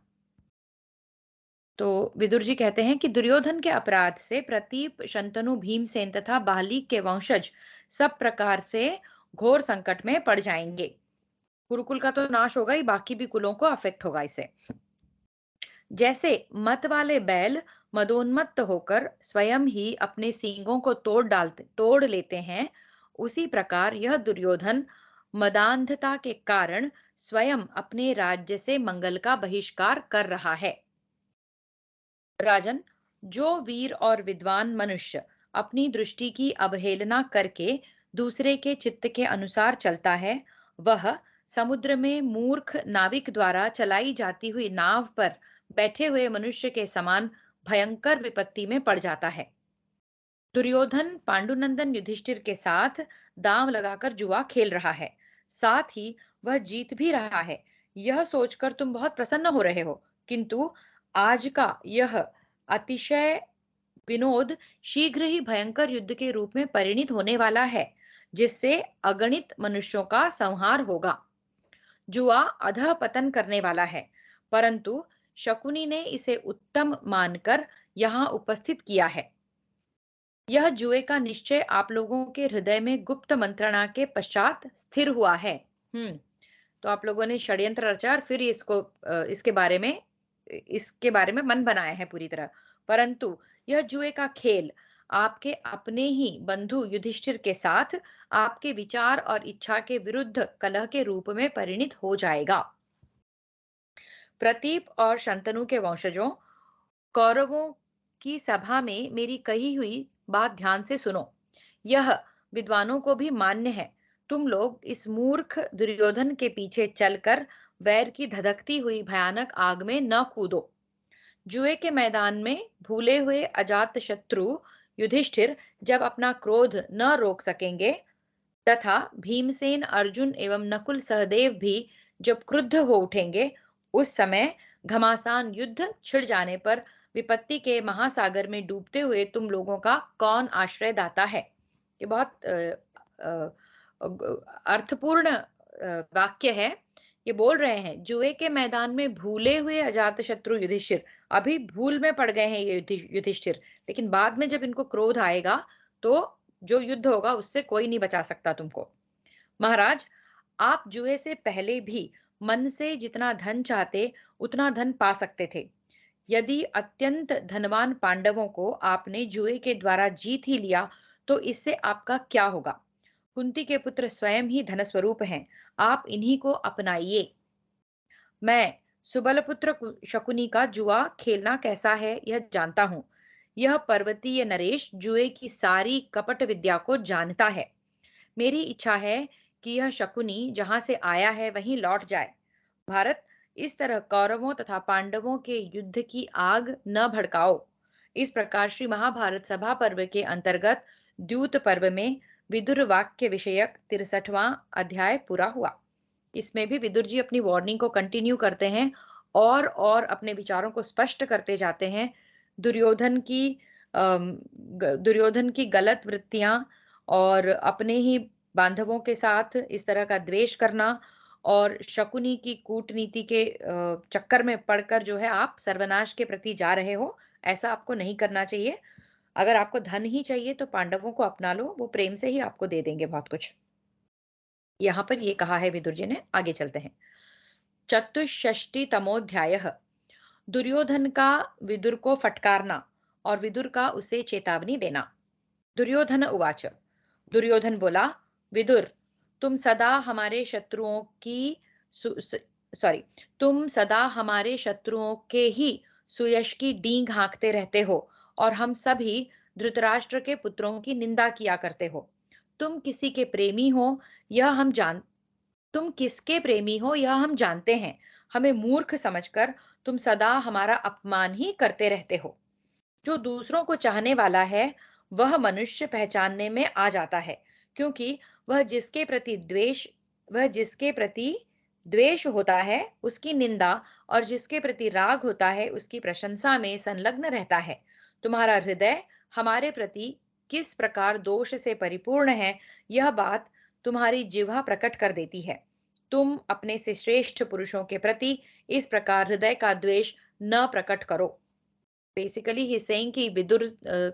तो विदुर जी कहते हैं कि दुर्योधन के अपराध से प्रतीप, शंतनु, भीमसेन तथा बाली के वंशज सब प्रकार से घोर संकट में पड़ जाएंगे। कुरुकुल का तो नाश होगा ही, बाकी भी कुलों को अफेक्ट होगा इसे। जैसे मत वाले बैल मदोन्मत्त होकर स्वयं ही अपने सींगों को तोड़ लेते हैं, उसी प्रकार यह दुर्योधन मदांधता के कारण स्वयं अपने राज्य से मंगल का बहिष्कार कर रहा है। राजन, जो वीर और विद्वान मनुष्य अपनी दृष्टि की अवहेलना करके दूसरे के चित्त के अनुसार चलता है, वह समुद्र में मूर्ख नाविक द्वारा चलाई जाती हुई नाव पर बैठे हुए मनुष्य के समान भयंकर विपत्ति में पड़ जाता है। दुर्योधन पांडुनंदन युधिष्ठिर के साथ दांव लगाकर जुआ खेल रहा है, साथ ही वह जीत भी रहा है। यह सोचकर तुम बहुत प्रसन्न हो रहे हो, किंतु आज का यह अतिशय विनोद शीघ्र ही भयंकर युद्ध के रूप में परिणित होने वाला है, जिससे अगणित मनुष्यों का संहार होगा। जुआ अधः पतन करने वाला है, परंतु शकुनी ने इसे उत्तम मानकर यहाँ उपस्थित किया है। यह जुए का निश्चय आप लोगों के हृदय में गुप्त मंत्रणा के पश्चात स्थिर हुआ है। तो आप लोगों ने षड्यंत्र रचा और फिर इसके बारे में मन बनाया है पूरी तरह। परंतु यह जुए का खेल आपके अपने ही बंधु युधिष्ठिर के साथ आपके विचार और इच्छा के विरुद्ध कलह के रूप में परिणित हो जाएगा। प्रतीप और शंतनु के वंशजों, कौरवों की सभा में मेरी कही हुई बात ध्यान से सुनो। यह विद्वानों को भी मान्य है। तुम लोग इस मूर्ख दुर्योधन के पीछे चलकर वैर की धधकती हुई भयानक आग में न कूदो। जुए के मैदान में भूले हुए अजात शत्रु युधिष्ठिर जब अपना क्रोध न रोक सकेंगे, तथा भीमसेन, अर्जुन एवं नकुल सहदेव भी जब क्रुद्ध हो उठेंगे, उस समय घमासान युद्ध छिड़ जाने पर विपत्ति के महासागर में डूबते हुए तुम लोगों का कौन आश्रय दाता है? ये बहुत अर्थपूर्ण वाक्य है। ये बोल रहे हैं जुए के मैदान में भूले हुए अजात शत्रु युधिष्ठिर, अभी भूल में पड़ गए हैं ये युधिष्ठिर, लेकिन बाद में जब इनको क्रोध आएगा तो जो युद्ध होगा उससे कोई नहीं बचा सकता तुमको। महाराज, आप जुए से पहले भी मन से जितना धन चाहते उतना धन पा सकते थे। यदि अत्यंत धनवान पांडवों को आपने जुए के द्वारा जीत ही लिया, तो इससे आपका क्या होगा? कुंती के पुत्र स्वयं ही धन स्वरूप हैं, आप इन्हीं को अपनाइए। मैं सुबलपुत्र शकुनी का जुआ खेलना कैसा है यह जानता हूं। यह पर्वतीय नरेश जुए की सारी कपट विद्या को जानता है। मेरी इच्छा है कि यह शकुनी जहां से आया है वहीं लौट जाए। भारत, इस तरह कौरवों तथा पांडवों के युद्ध की आग न भड़काओ। इस प्रकार श्री महाभारत सभा पर्व के अंतर्गत द्यूत पर्व में विदुर वाक्य विषयक 63वां अध्याय पूरा हुआ। इसमें भी विदुर जी अपनी वार्निंग को कंटिन्यू करते हैं और अपने विचारों को स्पष्ट करते जाते हैं। दुर्योधन की दुर्योधन की गलत वृत्तियां और अपने ही बांधवों के साथ इस तरह का द्वेष करना और शकुनी की कूटनीति के चक्कर में पड़कर जो है आप सर्वनाश के प्रति जा रहे हो, ऐसा आपको नहीं करना चाहिए। अगर आपको धन ही चाहिए तो पांडवों को अपना लो, वो प्रेम से ही आपको दे देंगे बहुत कुछ। यहाँ पर ये कहा है विदुर जी ने। आगे चलते हैं। चतुष्षष्टितमोऽध्यायः। दुर्योधन का विदुर को फटकारना और विदुर का उसे चेतावनी देना। दुर्योधन उवाच। दुर्योधन बोला, विदुर, तुम सदा हमारे शत्रुओं की सॉरी तुम सदा हमारे शत्रुओं के ही सुयश की डींग हाँकते रहते हो और हम सभी धृतराष्ट्र के पुत्रों की निंदा किया करते हो। तुम किसी के प्रेमी हो यह हम जान तुम किसके प्रेमी हो यह हम जानते हैं। हमें मूर्ख समझकर तुम सदा हमारा अपमान ही करते रहते हो। जो दूसरों को चाहने वाला है वह मनुष्य पहचानने में आ जाता है, क्योंकि वह जिसके प्रति द्वेष होता है उसकी निंदा, और जिसके प्रति राग होता है उसकी प्रशंसा में संलग्न रहता है। तुम्हारा हृदय हमारे प्रति किस प्रकार दोष से परिपूर्ण है, यह बात तुम्हारी जिह्वा प्रकट कर देती है। तुम अपने से श्रेष्ठ पुरुषों के प्रति इस प्रकार हृदय का द्वेष न प्रकट करो। बेसिकली ही सेइंग कि विदुर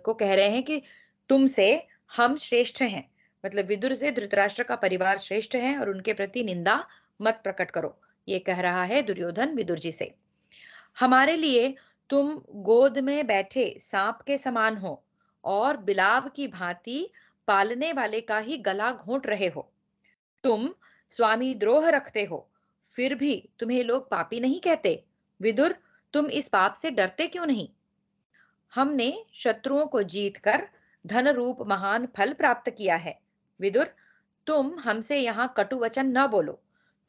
को कह रहे हैं कि तुमसे हम श्रेष्ठ हैं। मतलब विदुर से धृतराष्ट्र का परिवार श्रेष्ठ है और उनके प्रति निंदा मत प्रकट करो। ये कह रहा है दुर्योधन विदुर जी से। हमारे लिए तुम गोद में बैठे सांप के समान हो और बिलाव की भांति पालने वाले का ही गला घोंट रहे हो। तुम स्वामी द्रोह रखते हो, फिर भी तुम्हें लोग पापी नहीं कहते। विदुर, तुम इस पाप से डरते क्यों नहीं? हमने शत्रुओं को जीतकर धन रूप महान फल प्राप्त किया है। विदुर, तुम हमसे यहाँ कटु वचन न बोलो।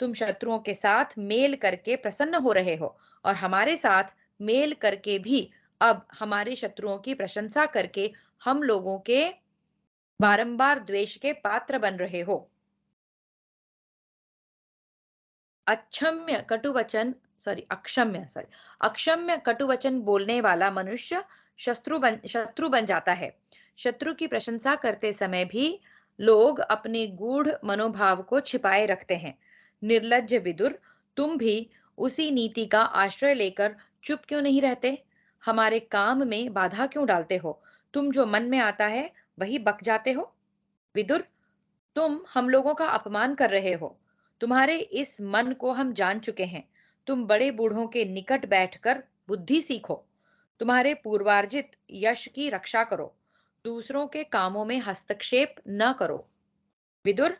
तुम शत्रुओं के साथ मेल करके प्रसन्न हो रहे हो और हमारे साथ मेल करके भी अब हमारे शत्रुओं की प्रशंसा करके हम लोगों के बारंबार द्वेष के पात्र बन रहे हो। अक्षम्य कटुवचन बोलने वाला मनुष्य शत्रु बन जाता है। शत्रु की प्रशंसा करते समय भी लोग अपने गूढ़ मनोभाव को छिपाए रखते हैं। निर्लज्ज विदुर, तुम भी उसी नीति का आश्रय लेकर चुप क्यों नहीं रहते? हमारे काम में बाधा क्यों डालते हो? तुम जो मन में आता है वही बक जाते हो। विदुर, तुम हम लोगों का अपमान कर रहे हो। तुम्हारे इस मन को हम जान चुके हैं। तुम बड़े बूढ़ों के निकट बैठकर बुद्धि सीखो। तुम्हारे पूर्वार्जित यश की रक्षा करो। दूसरों के कामों में हस्तक्षेप न करो। विदुर,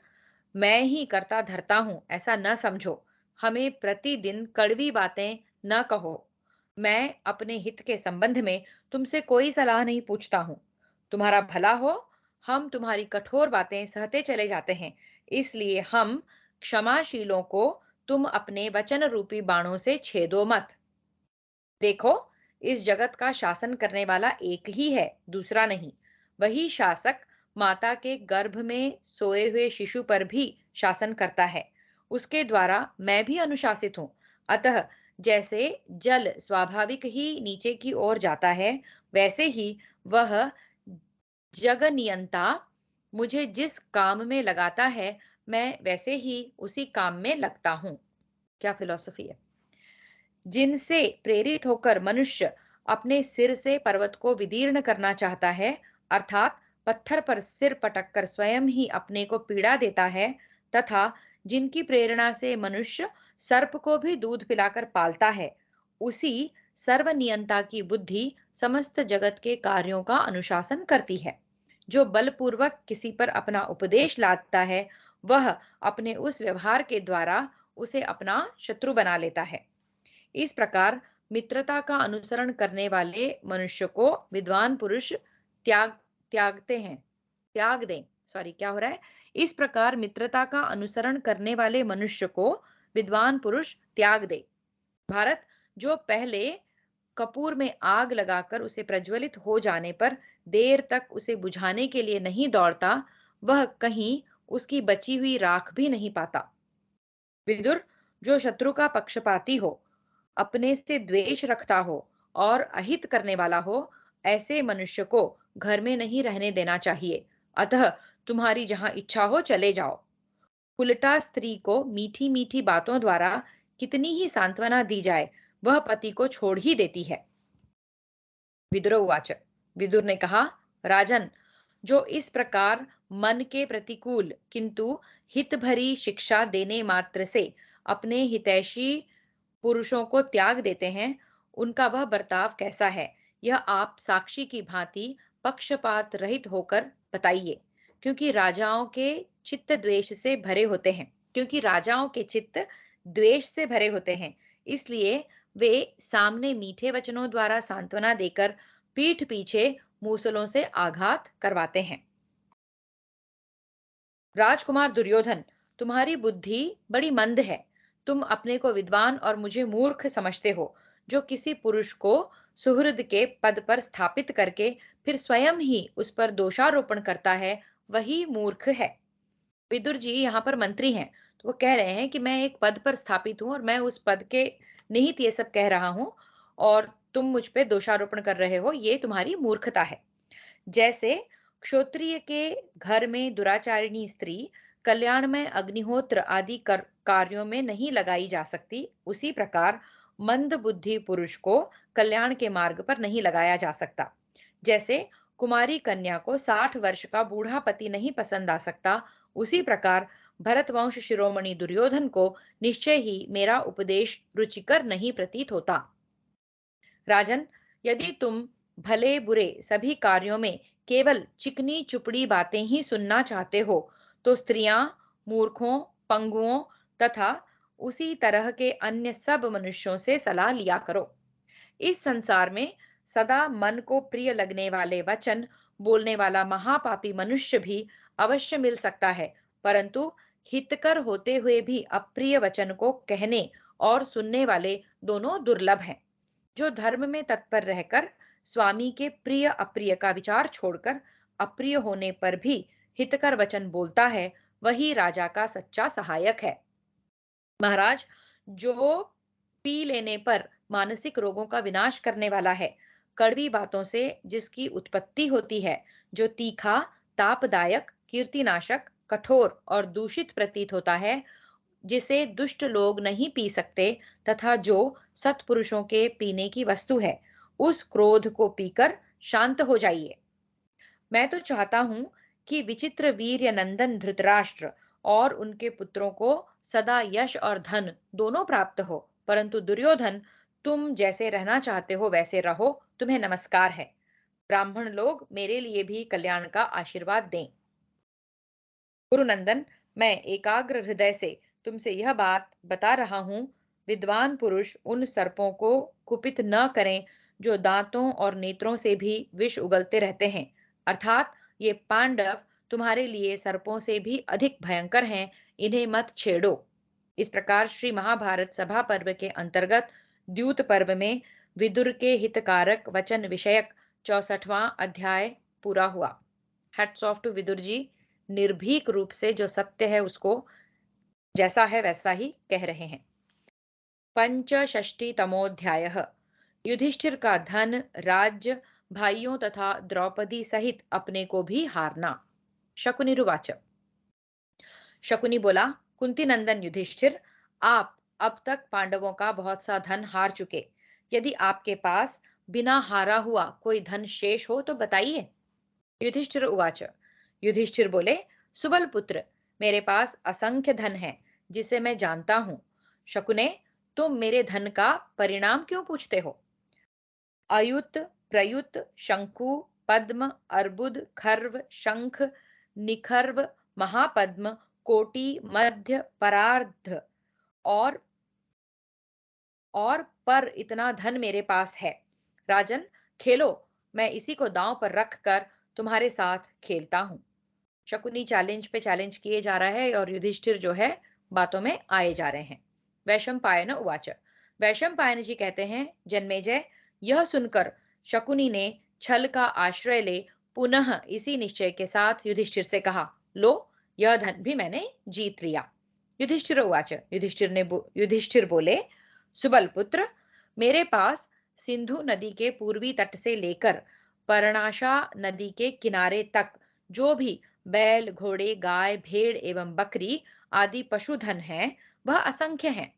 मैं ही करता धरता हूं ऐसा न समझो। हमें प्रतिदिन कड़वी बातें न कहो। मैं अपने हित के संबंध में तुमसे कोई सलाह नहीं पूछता हूं। तुम्हारा भला हो, हम तुम्हारी कठोर बातें सहते चले जाते हैं। इसलिए हम क्षमाशीलों को तुम अपने वचन रूपी बाणों से छेदो मत। देखो, इस जगत का शासन करने वाला एक ही है, दूसरा नहीं। वही शासक माता के गर्भ में सोए हुए शिशु पर भी शासन करता है। उसके द्वारा मैं भी अनुशासित हूँ। अतः जैसे जल स्वाभाविक ही नीचे की ओर जाता है, वैसे ही वह जग नियंता मुझे जिस काम में लगाता है, मैं वैसे ही उसी काम में लगता हूँ। क्या फिलॉसफी है! जिनसे प्रेरित होकर मनुष्य अपने सिर से पर्वत को विदीर्ण करना चाहता है, अर्थात पत्थर पर सिर पटक कर स्वयं ही अपने को पीड़ा देता है, तथा जिनकी प्रेरणा से मनुष्य सर्प को भी दूध पिलाकर पालता है, उसी सर्वनियंता की बुद्धि समस्त जगत के कार्यों का अनुशासन करती है। जो बलपूर्वक किसी पर अपना उपदेश लादता है, वह अपने उस व्यवहार के द्वारा उसे अपना शत्रु बना लेता है। इस प्रकार मित्रता का अनुसरण करने वाले मनुष्य को विद्वान पुरुष त्याग त्यागते हैं त्याग दें सॉरी क्या हो रहा है इस प्रकार मित्रता का अनुसरण करने वाले मनुष्य को विद्वान पुरुष त्याग दे। भारत, जो पहले कपूर में आग लगाकर उसे प्रज्वलित हो जाने पर देर तक उसे बुझाने के लिए नहीं दौड़ता, वह कहीं उसकी बची हुई राख भी नहीं पाता। विदुर, जो शत्रु का पक्षपाती हो, अपने से द्वेष रखता हो और अहित करने वाला हो, ऐसे मनुष्य को घर में नहीं रहने देना चाहिए। अतः तुम्हारी जहां इच्छा हो चले जाओ। उल्टा स्त्री को मीठी मीठी बातों द्वारा कितनी ही सांत्वना दी जाए, वह पति को छोड़ ही देती है। विदुर उवाच, विदुर ने कहा, राजन, जो इस प्रकार मन के प्रतिकूल किंतु हित भरी शिक्षा देने मात्र से अपने हितैषी पुरुषों को त्याग देते हैं, उनका वह बर्ताव कैसा है, यह आप साक्षी की भांति पक्षपात रहित होकर बताइए। क्योंकि राजाओं के चित्त द्वेष से भरे होते हैं, इसलिए वे सामने मीठे वचनों द्वारा सांत्वना देकर पीठ पीछे मूसलों से आघात करवाते हैं। राजकुमार दुर्योधन, तुम्हारी बुद्धि बड़ी मंद है। तुम अपने को विद्वान और मुझे मूर्ख समझते हो। जो किसी पुरुष को सुहृद के पद पर स्थापित करके फिर स्वयं ही उस पर दोषारोपण करता है, वही मूर्ख है। विदुर जी यहाँ पर मंत्री हैं, तो वो कह रहे हैं कि मैं एक पद पर स्थापित हूँ और मैं उस पद के निहित ये सब कह रहा हूँ, और तुम मुझ पे दोषारोपण कर रहे हो, ये तुम्हारी मूर्खता है। जैसे क्षत्रिय के घर में दुराचारिणी स्त्री कल्याण में अग्निहोत्र आदि कार्यों में नहीं लगाई जा सकती, उसी प्रकार मंद बुद्धि पुरुष को कल्याण के मार्ग पर नहीं लगाया जा सकता। जैसे कुमारी कन्या को 60 वर्ष का बूढ़ा पति नहीं पसंद आ सकता, उसी प्रकार भरतवंश शिरोमणि दुर्योधन को निश्चय ही मेरा उपदेश रुचिकर नहीं प्रतीत होता। राजन, यदि तुम भले बुरे सभी कार्यों में केवल चिकनी चुपड़ी बातें ही सुनना चाहते हो, तो स्त्रियां, मूर्खों, पंगुओं तथा उसी तरह के अन्य सब मनुष्यों से सलाह लिया करो। इस संसार में सदा मन को प्रिय लगने वाले वचन बोलने वाला महापापी मनुष्य भी अवश्य मिल सकता है, परंतु हितकर होते हुए भी अप्रिय वचन को कहने और सुनने वाले दोनों दुर्लभ हैं। जो धर्म में तत्पर रहकर स्वामी के प्रिय अप्रिय का विचार छोड़कर अप्रिय होने पर भी हितकर वचन बोलता है, वही राजा का सच्चा सहायक है। महाराज, जो पी लेने पर मानसिक रोगों का विनाश करने वाला है, कड़वी बातों से जिसकी उत्पत्ति होती है, जो तीखा, तापदायक, कीर्तिनाशक, कठोर और दूषित प्रतीत होता है, जिसे दुष्ट लोग नहीं पी सकते तथा जो सत्पुरुषों के पीने की वस्तु है, उस क्रोध को पीकर शांत हो जाइए। मैं तो चाहता हूं कि विचित्र वीर्य नंदन धृतराष्ट्र और उनके पुत्रों को सदा यश और धन दोनों प्राप्त हो, परंतु दुर्योधन, तुम जैसे रहना चाहते हो वैसे रहो, तुम्हें नमस्कार है। ब्राह्मण लोग मेरे लिए भी कल्याण का आशीर्वाद दें। गुरुनंदन, मैं एकाग्र हृदय से तुमसे यह बात बता रहा हूँ। विद्वान पुरुष उन सर्पों को कुपित न करें जो दांतों और नेत्रों से भी विष उगलते रहते हैं, अर्थात ये पांडव तुम्हारे लिए सर्पों से भी अधिक भयंकर हैं, इन्हें मत छेड़ो। इस प्रकार श्री महाभारत सभा पर्व के अंतर्गत द्यूत पर्व में विदुर के हितकारक वचन विषयक 64वां अध्याय पूरा हुआ। Hats off to Vidur ji, निर्भीक रूप से जो सत्य है उसको जैसा है वैसा ही कह रहे हैं। पंचषष्टितमोऽध्यायः। युधिष्ठिर का धन, राज्य, भाइयों तथा द्रौपदी सहित अपने को भी हारना। शकुनिरुवाच। शकुनी बोला, कुंती नंदन युधिष्ठिर, आप अब तक पांडवों का बहुत सा धन हार चुके। यदि आपके पास बिना हारा हुआ कोई धन शेष हो तो बताइए। युधिष्ठिर उवाच। युधिष्ठिर बोले, सुबल पुत्र, मेरे पास असंख्य धन है जिसे मैं जानता हूं। शकुने, तुम मेरे धन का परिणाम क्यों पूछते हो? अयुत, प्रयुत, शंकु, पद्म, अर्बुद, खर्व, शंख, निखर्व, महापद्म, कोटि, मध्य, परार्ध और पर इतना धन मेरे पास है। राजन, खेलो, मैं इसी को दांव पर रख कर तुम्हारे साथ खेलता हूँ। शकुनी चैलेंज पे चैलेंज किए जा रहा है और युधिष्ठिर जो है बातों में आए जा रहे हैं। वैशंपायन उवाच। वैशंपायन जी कहते हैं, जन्मेजय, यह सुनकर शकुनी ने छल का आश्रय ले पुनः इसी निश्चय के साथ युधिष्ठिर से कहा, लो, यह धन भी मैंने जीत लिया। युधिष्ठिर उवाच। युधिष्ठिर बोले, सुबल पुत्र, मेरे पास सिंधु नदी के पूर्वी तट से लेकर पर्णाशा नदी के किनारे तक जो भी बैल, घोड़े, गाय, भेड़ एवं बकरी आदि पशुधन हैं, वह असंख्य हैं।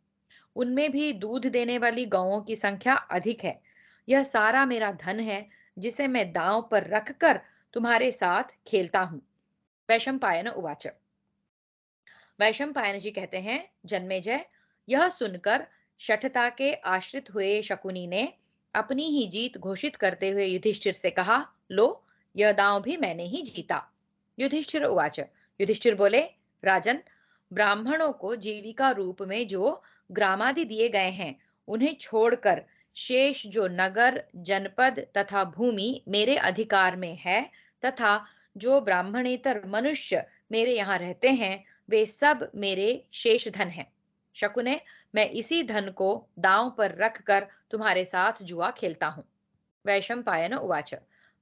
उनमें भी दूध देने वाली गौओं की संख्या अधिक है। यह सारा मेरा धन है जिसे मैं दांव पर रखकर तुम्हारे साथ खेलता हूँ। वैशंपायन उवाच। वैशंपायन जी कहते हैं, जन्मेजय, यह सुनकर शठता के आश्रित हुए शकुनी ने अपनी ही जीत घोषित करते हुए युधिष्ठिर से कहा, लो, यह दांव भी मैंने ही जीता। युधिष्ठिर उवाच। युधिष्ठिर बोले, राजन, ब्राह्मणों को जीविका रूप में जो ग्रामादि दिए गए हैं, उन्हें छोड़कर शेष जो नगर, जनपद तथा भूमि मेरे अधिकार में है तथा जो ब्राह्मणेतर मनुष्य मेरे यहाँ रहते हैं, वे सब मेरे शेष धन हैं। शकुने, मैं इसी धन को दांव पर रखकर तुम्हारे साथ जुआ खेलता हूँ। वैशंपायन उवाच।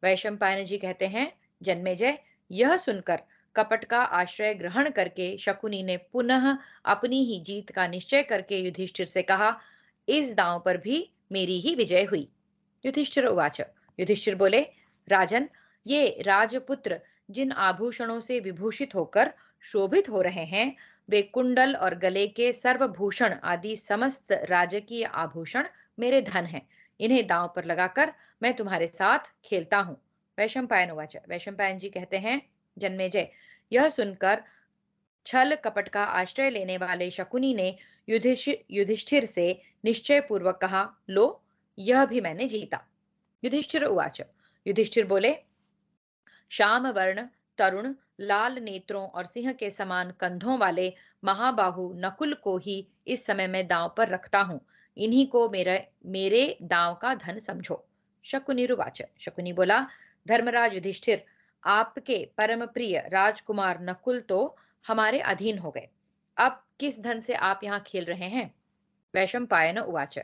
वैशंपायन जी कहते हैं, जन्मेजय, यह सुनकर कपट का आश्रय ग्रहण करके शकुनी ने पुनः अपनी ही जीत का निश्चय करके युधिष्ठिर से कहा, इस दांव पर भी मेरी ही विजय हुई। युधिष्ठिर उवाच। युधिष्ठिर बोले, राजन, ये राजपुत्र जिन आभूषणों से विभूषित होकर शोभित हो रहे हैं, वे कुंडल और गले के सर्वभूषण आदि समस्त राजकीय आभूषण मेरे धन हैं। इन्हें दांव पर लगाकर मैं तुम्हारे साथ खेलता हूँ। वैशंपायन उवाच। वैशंपायन जी कहते हैं, जन्मेजय, यह सुनकर छल कपट का आश्रय लेने वाले शकुनी ने युधिष्ठिर से निश्चय पूर्वक कहा, लो, यह भी मैंने जीता। युधिष्ठिर उवाच। युधिष्ठिर बोले, श्याम वर्ण, तरुण, लाल नेत्रों और सिंह के समान कंधों वाले महाबाहु नकुल को ही इस समय मैं दांव पर रखता हूँ। इन्हीं को मेरे मेरे दांव का धन समझो। शकुनि रुवाच। शकुनि बोला, धर्मराज युधिष्ठिर, आपके परम प्रिय राजकुमार नकुल तो हमारे अधीन हो गए। अब किस धन से आप यहाँ खेल रहे हैं? वैशंपायन उवाच।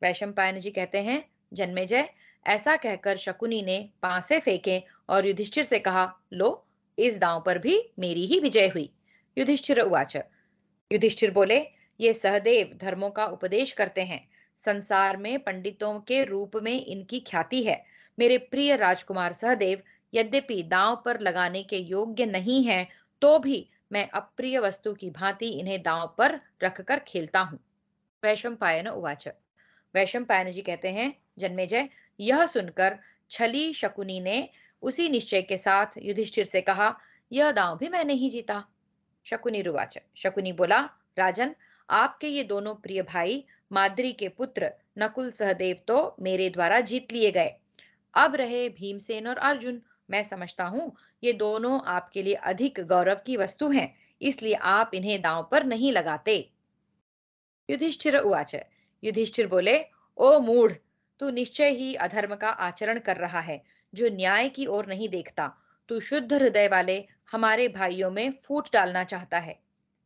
वैशंपायन जी कहते हैं, जन्मेजय, ऐसा कहकर शकुनी ने पांसे फेंके और युधिष्ठिर से कहा, लो, इस दांव पर भी मेरी ही विजय हुई। युधिष्ठिर उवाच। युधिष्ठिर बोले, ये सहदेव धर्मों का उपदेश करते हैं। संसार में पंडितों के रूप में इनकी ख्याति है। मेरे प्रिय राजकुमार सहदेव यद्यपि दांव पर लगाने के योग्य नहीं हैं, तो भी मैं अप्रिय वस्तु की भांति इन्हें दांव पर रखकर खेलता हूँ। वैशंपायन उवाच। वैशंपायन जी कहते हैं, जन्मेजय, यह सुनकर छली शकुनी ने उसी निश्चय के साथ युधिष्ठिर से कहा, यह दांव भी मैंने ही जीता। शकुनि रुवाच। शकुनि बोला, राजन, आपके ये दोनों प्रिय भाई माद्री के पुत्र नकुल सहदेव तो मेरे द्वारा जीत लिए गए। अब रहे भीमसेन और अर्जुन। मैं समझता हूँ ये दोनों आपके लिए अधिक गौरव की वस्तु हैं, इसलिए आप इन्हें दांव पर नहीं लगाते। युधिष्ठिर उवाच। युधिष्ठिर बोले, ओ मूढ़, तू निश्चय ही अधर्म का आचरण कर रहा है, जो न्याय की ओर नहीं देखता। तू शुद्ध हृदय वाले हमारे भाइयों में फूट डालना चाहता है।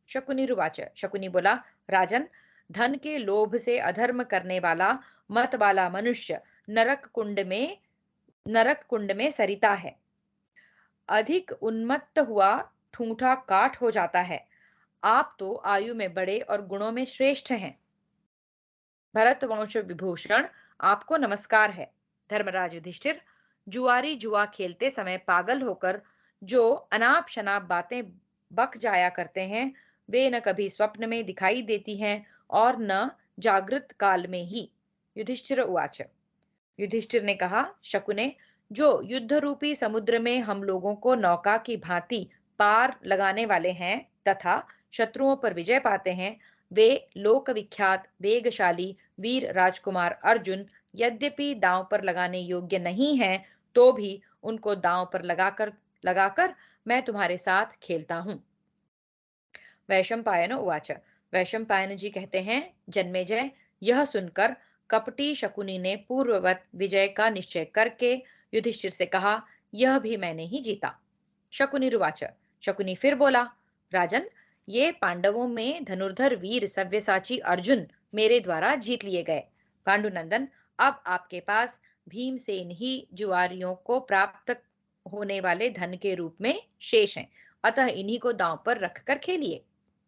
शकुनि रुवाच। शकुनि बोला, राजन, धन के लोभ से अधर्म करने वाला मत वाला मनुष्य नरक कुंड में सरिता है। अधिक उन्मत्त हुआ ठूंठा काठ हो जाता है। आप तो आयु में बड़े और गुणों में श्रेष्ठ हैं। भरतवंश विभूषण, आपको नमस्कार है। धर्मराज युधिष्ठिर, जुआरी जुआ खेलते समय पागल होकर जो अनाप शनाप बातें बक जाया करते हैं, वे न कभी स्वप्न में दिखाई देती हैं और न जागृत काल में ही। युधिष्ठिर उवाच। युधिष्ठिर ने कहा, शकुने, जो युद्ध रूपी समुद्र में हम लोगों को नौका की भांति पार लगाने वाले हैं तथा शत्रुओं पर विजय पाते हैं, वे लोक विख्यात वेगशाली वीर राजकुमार अर्जुन यद्यपि दांव पर लगाने योग्य नहीं हैं, तो भी उनको दांव पर लगाकर मैं तुम्हारे साथ खेलता हूँ। वैशंपायन उवाच। वैशंपायन जी कहते हैं, जन्मेजय, यह सुनकर कपटी शकुनी ने पूर्ववत विजय का निश्चय करके युधिष्ठिर से कहा, यह भी मैंने ही जीता। शकुनि रुवाच। शकुनि फिर बोला, राजन, ये पांडवों में धनुर्धर वीर सव्यसाची अर्जुन मेरे द्वारा जीत लिए गए। पांडुनंदन, अब आपके पास भीमसेन ही जुआरियों को प्राप्त होने वाले धन के रूप में शेष हैं, अतः इन्हीं को दांव पर रखकर खेलिए।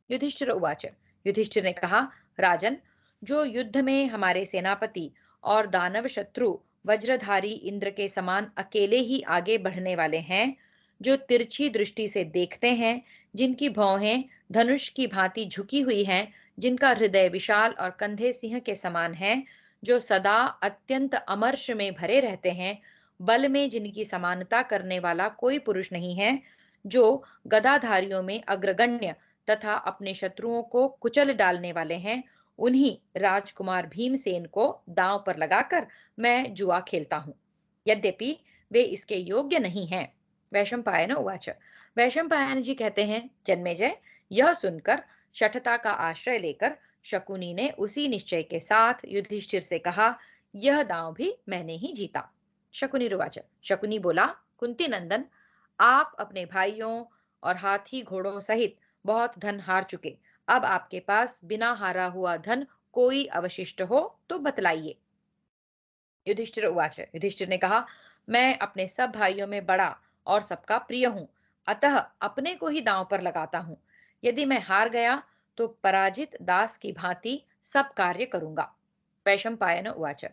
युधिष्ठिर उवाच। युधिष्ठिर ने कहा, राजन, जो युद्ध में हमारे सेनापति और दानव शत्रु वज्रधारी इंद्र के समान अकेले ही आगे बढ़ने वाले हैं, जो तिरछी दृष्टि से देखते हैं, जिनकी भौहें धनुष की भांति झुकी हुई हैं, जिनका हृदय विशाल और कंधे सिंह के समान हैं, जो सदा अत्यंत अमर्ष में भरे रहते हैं, बल में जिनकी समानता करने वाला कोई पुरुष नहीं है, जो गदाधारियों में अग्रगण्य तथा अपने शत्रुओं को कुचल डालने वाले हैं, उन्हीं राजकुमार भीमसेन को दांव पर लगाकर मैं जुआ खेलता हूँ, यद्यपि वे इसके योग्य नहीं हैं। वैशंपायन उवाच। वैशंपायन जी कहते हैं, जन्मेजय, यह सुनकर शठता का आश्रय लेकर शकुनी ने उसी निश्चय के साथ युधिष्ठिर से कहा, यह दांव भी मैंने ही जीता। शकुनी रुवाच। शकुनी बोला, कुंती नंदन, आप अपने भाइयों और हाथी घोड़ों सहित बहुत धन हार चुके। अब आपके पास बिना हारा हुआ धन कोई अवशिष्ट हो तो बतलाइए। युधिष्ठिर उवाच। युधिष्ठिर ने कहा, मैं अपने सब भाइयों में बड़ा और सबका प्रिय हूं, अतः अपने को ही दांव पर लगाता हूं। यदि मैं हार गया तो पराजित दास की भांति सब कार्य करूंगा। वैशंपायन उवाच।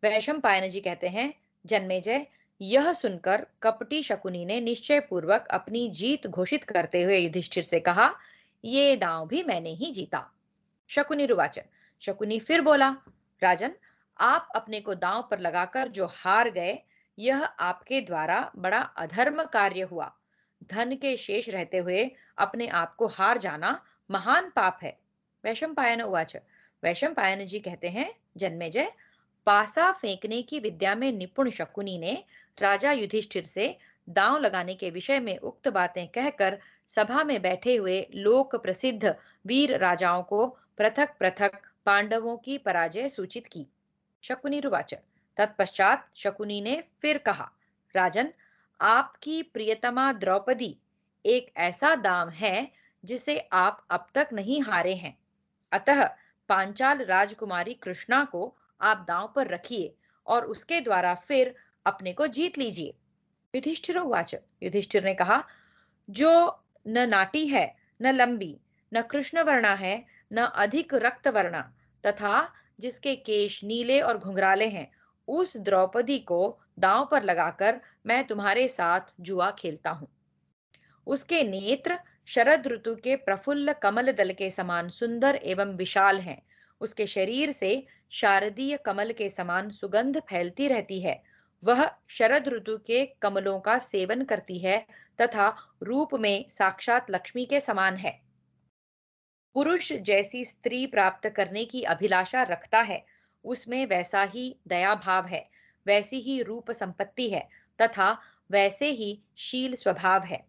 वैशंपायन जी कहते हैं, जन्मेजय, यह सुनकर कपटी शकुनी ने निश्चय पूर्वक अपनी जीत घोषित करते हुए युधिष्ठिर से कहा, ये दांव भी मैंने ही जीता। शकुनी रुवाच। शकुनी फिर बोला, राजन, आप अपने को दांव पर लगाकर जो हार गए, यह आपके द्वारा बड़ा अधर्म कार्य हुआ। धन के शेष रहते हुए अपने आप को हार जाना महान पाप है। वैशंपायन उवाच। वैशंपायन जी कहते हैं, जन्मेजय, पासा फेंकने की विद्या में निपुण शकुनी ने राजा युधिष्ठिर से दांव लगाने के विषय में उक्त बातें कहकर सभा में बैठे हुए लोक प्रसिद्ध वीर राजाओं को पृथक पृथक पांडवों की पराजय सूचित की। शकुनी रुवाच। तत्पश्चात शकुनी ने फिर कहा, राजन, आपकी प्रियतमा द्रौपदी एक ऐसा दांव है जिसे आप अब तक नहीं हारे हैं। अतः पांचाल राजकुमारी कृष्णा को आप दांव पर रखिए और उसके द्वारा फिर अपने को जीत लीजिए। युधिष्ठिर उवाच। युधिष्ठिर ने कहा, जो न नाटी है, न लंबी, न कृष्ण वर्णा है, न अधिक रक्त वर्णा, तथा जिसके केश नीले और घुंघराले हैं, उस द्रौपदी को दांव पर लगाकर मैं तुम्हारे साथ जुआ खेलता हूँ। उसके नेत्र शरद ऋतु के प्रफुल्ल कमल दल के समान सुंदर एवं विशाल हैं। उसके शरीर से शारदीय कमल के समान सुगंध फैलती रहती है। वह शरद ऋतु के कमलों का सेवन करती है तथा रूप में साक्षात लक्ष्मी के समान है। पुरुष जैसी स्त्री प्राप्त करने की अभिलाषा रखता है, उसमें वैसा ही दया भाव है, वैसी ही रूप संपत्ति है तथा वैसे ही शील स्वभाव है।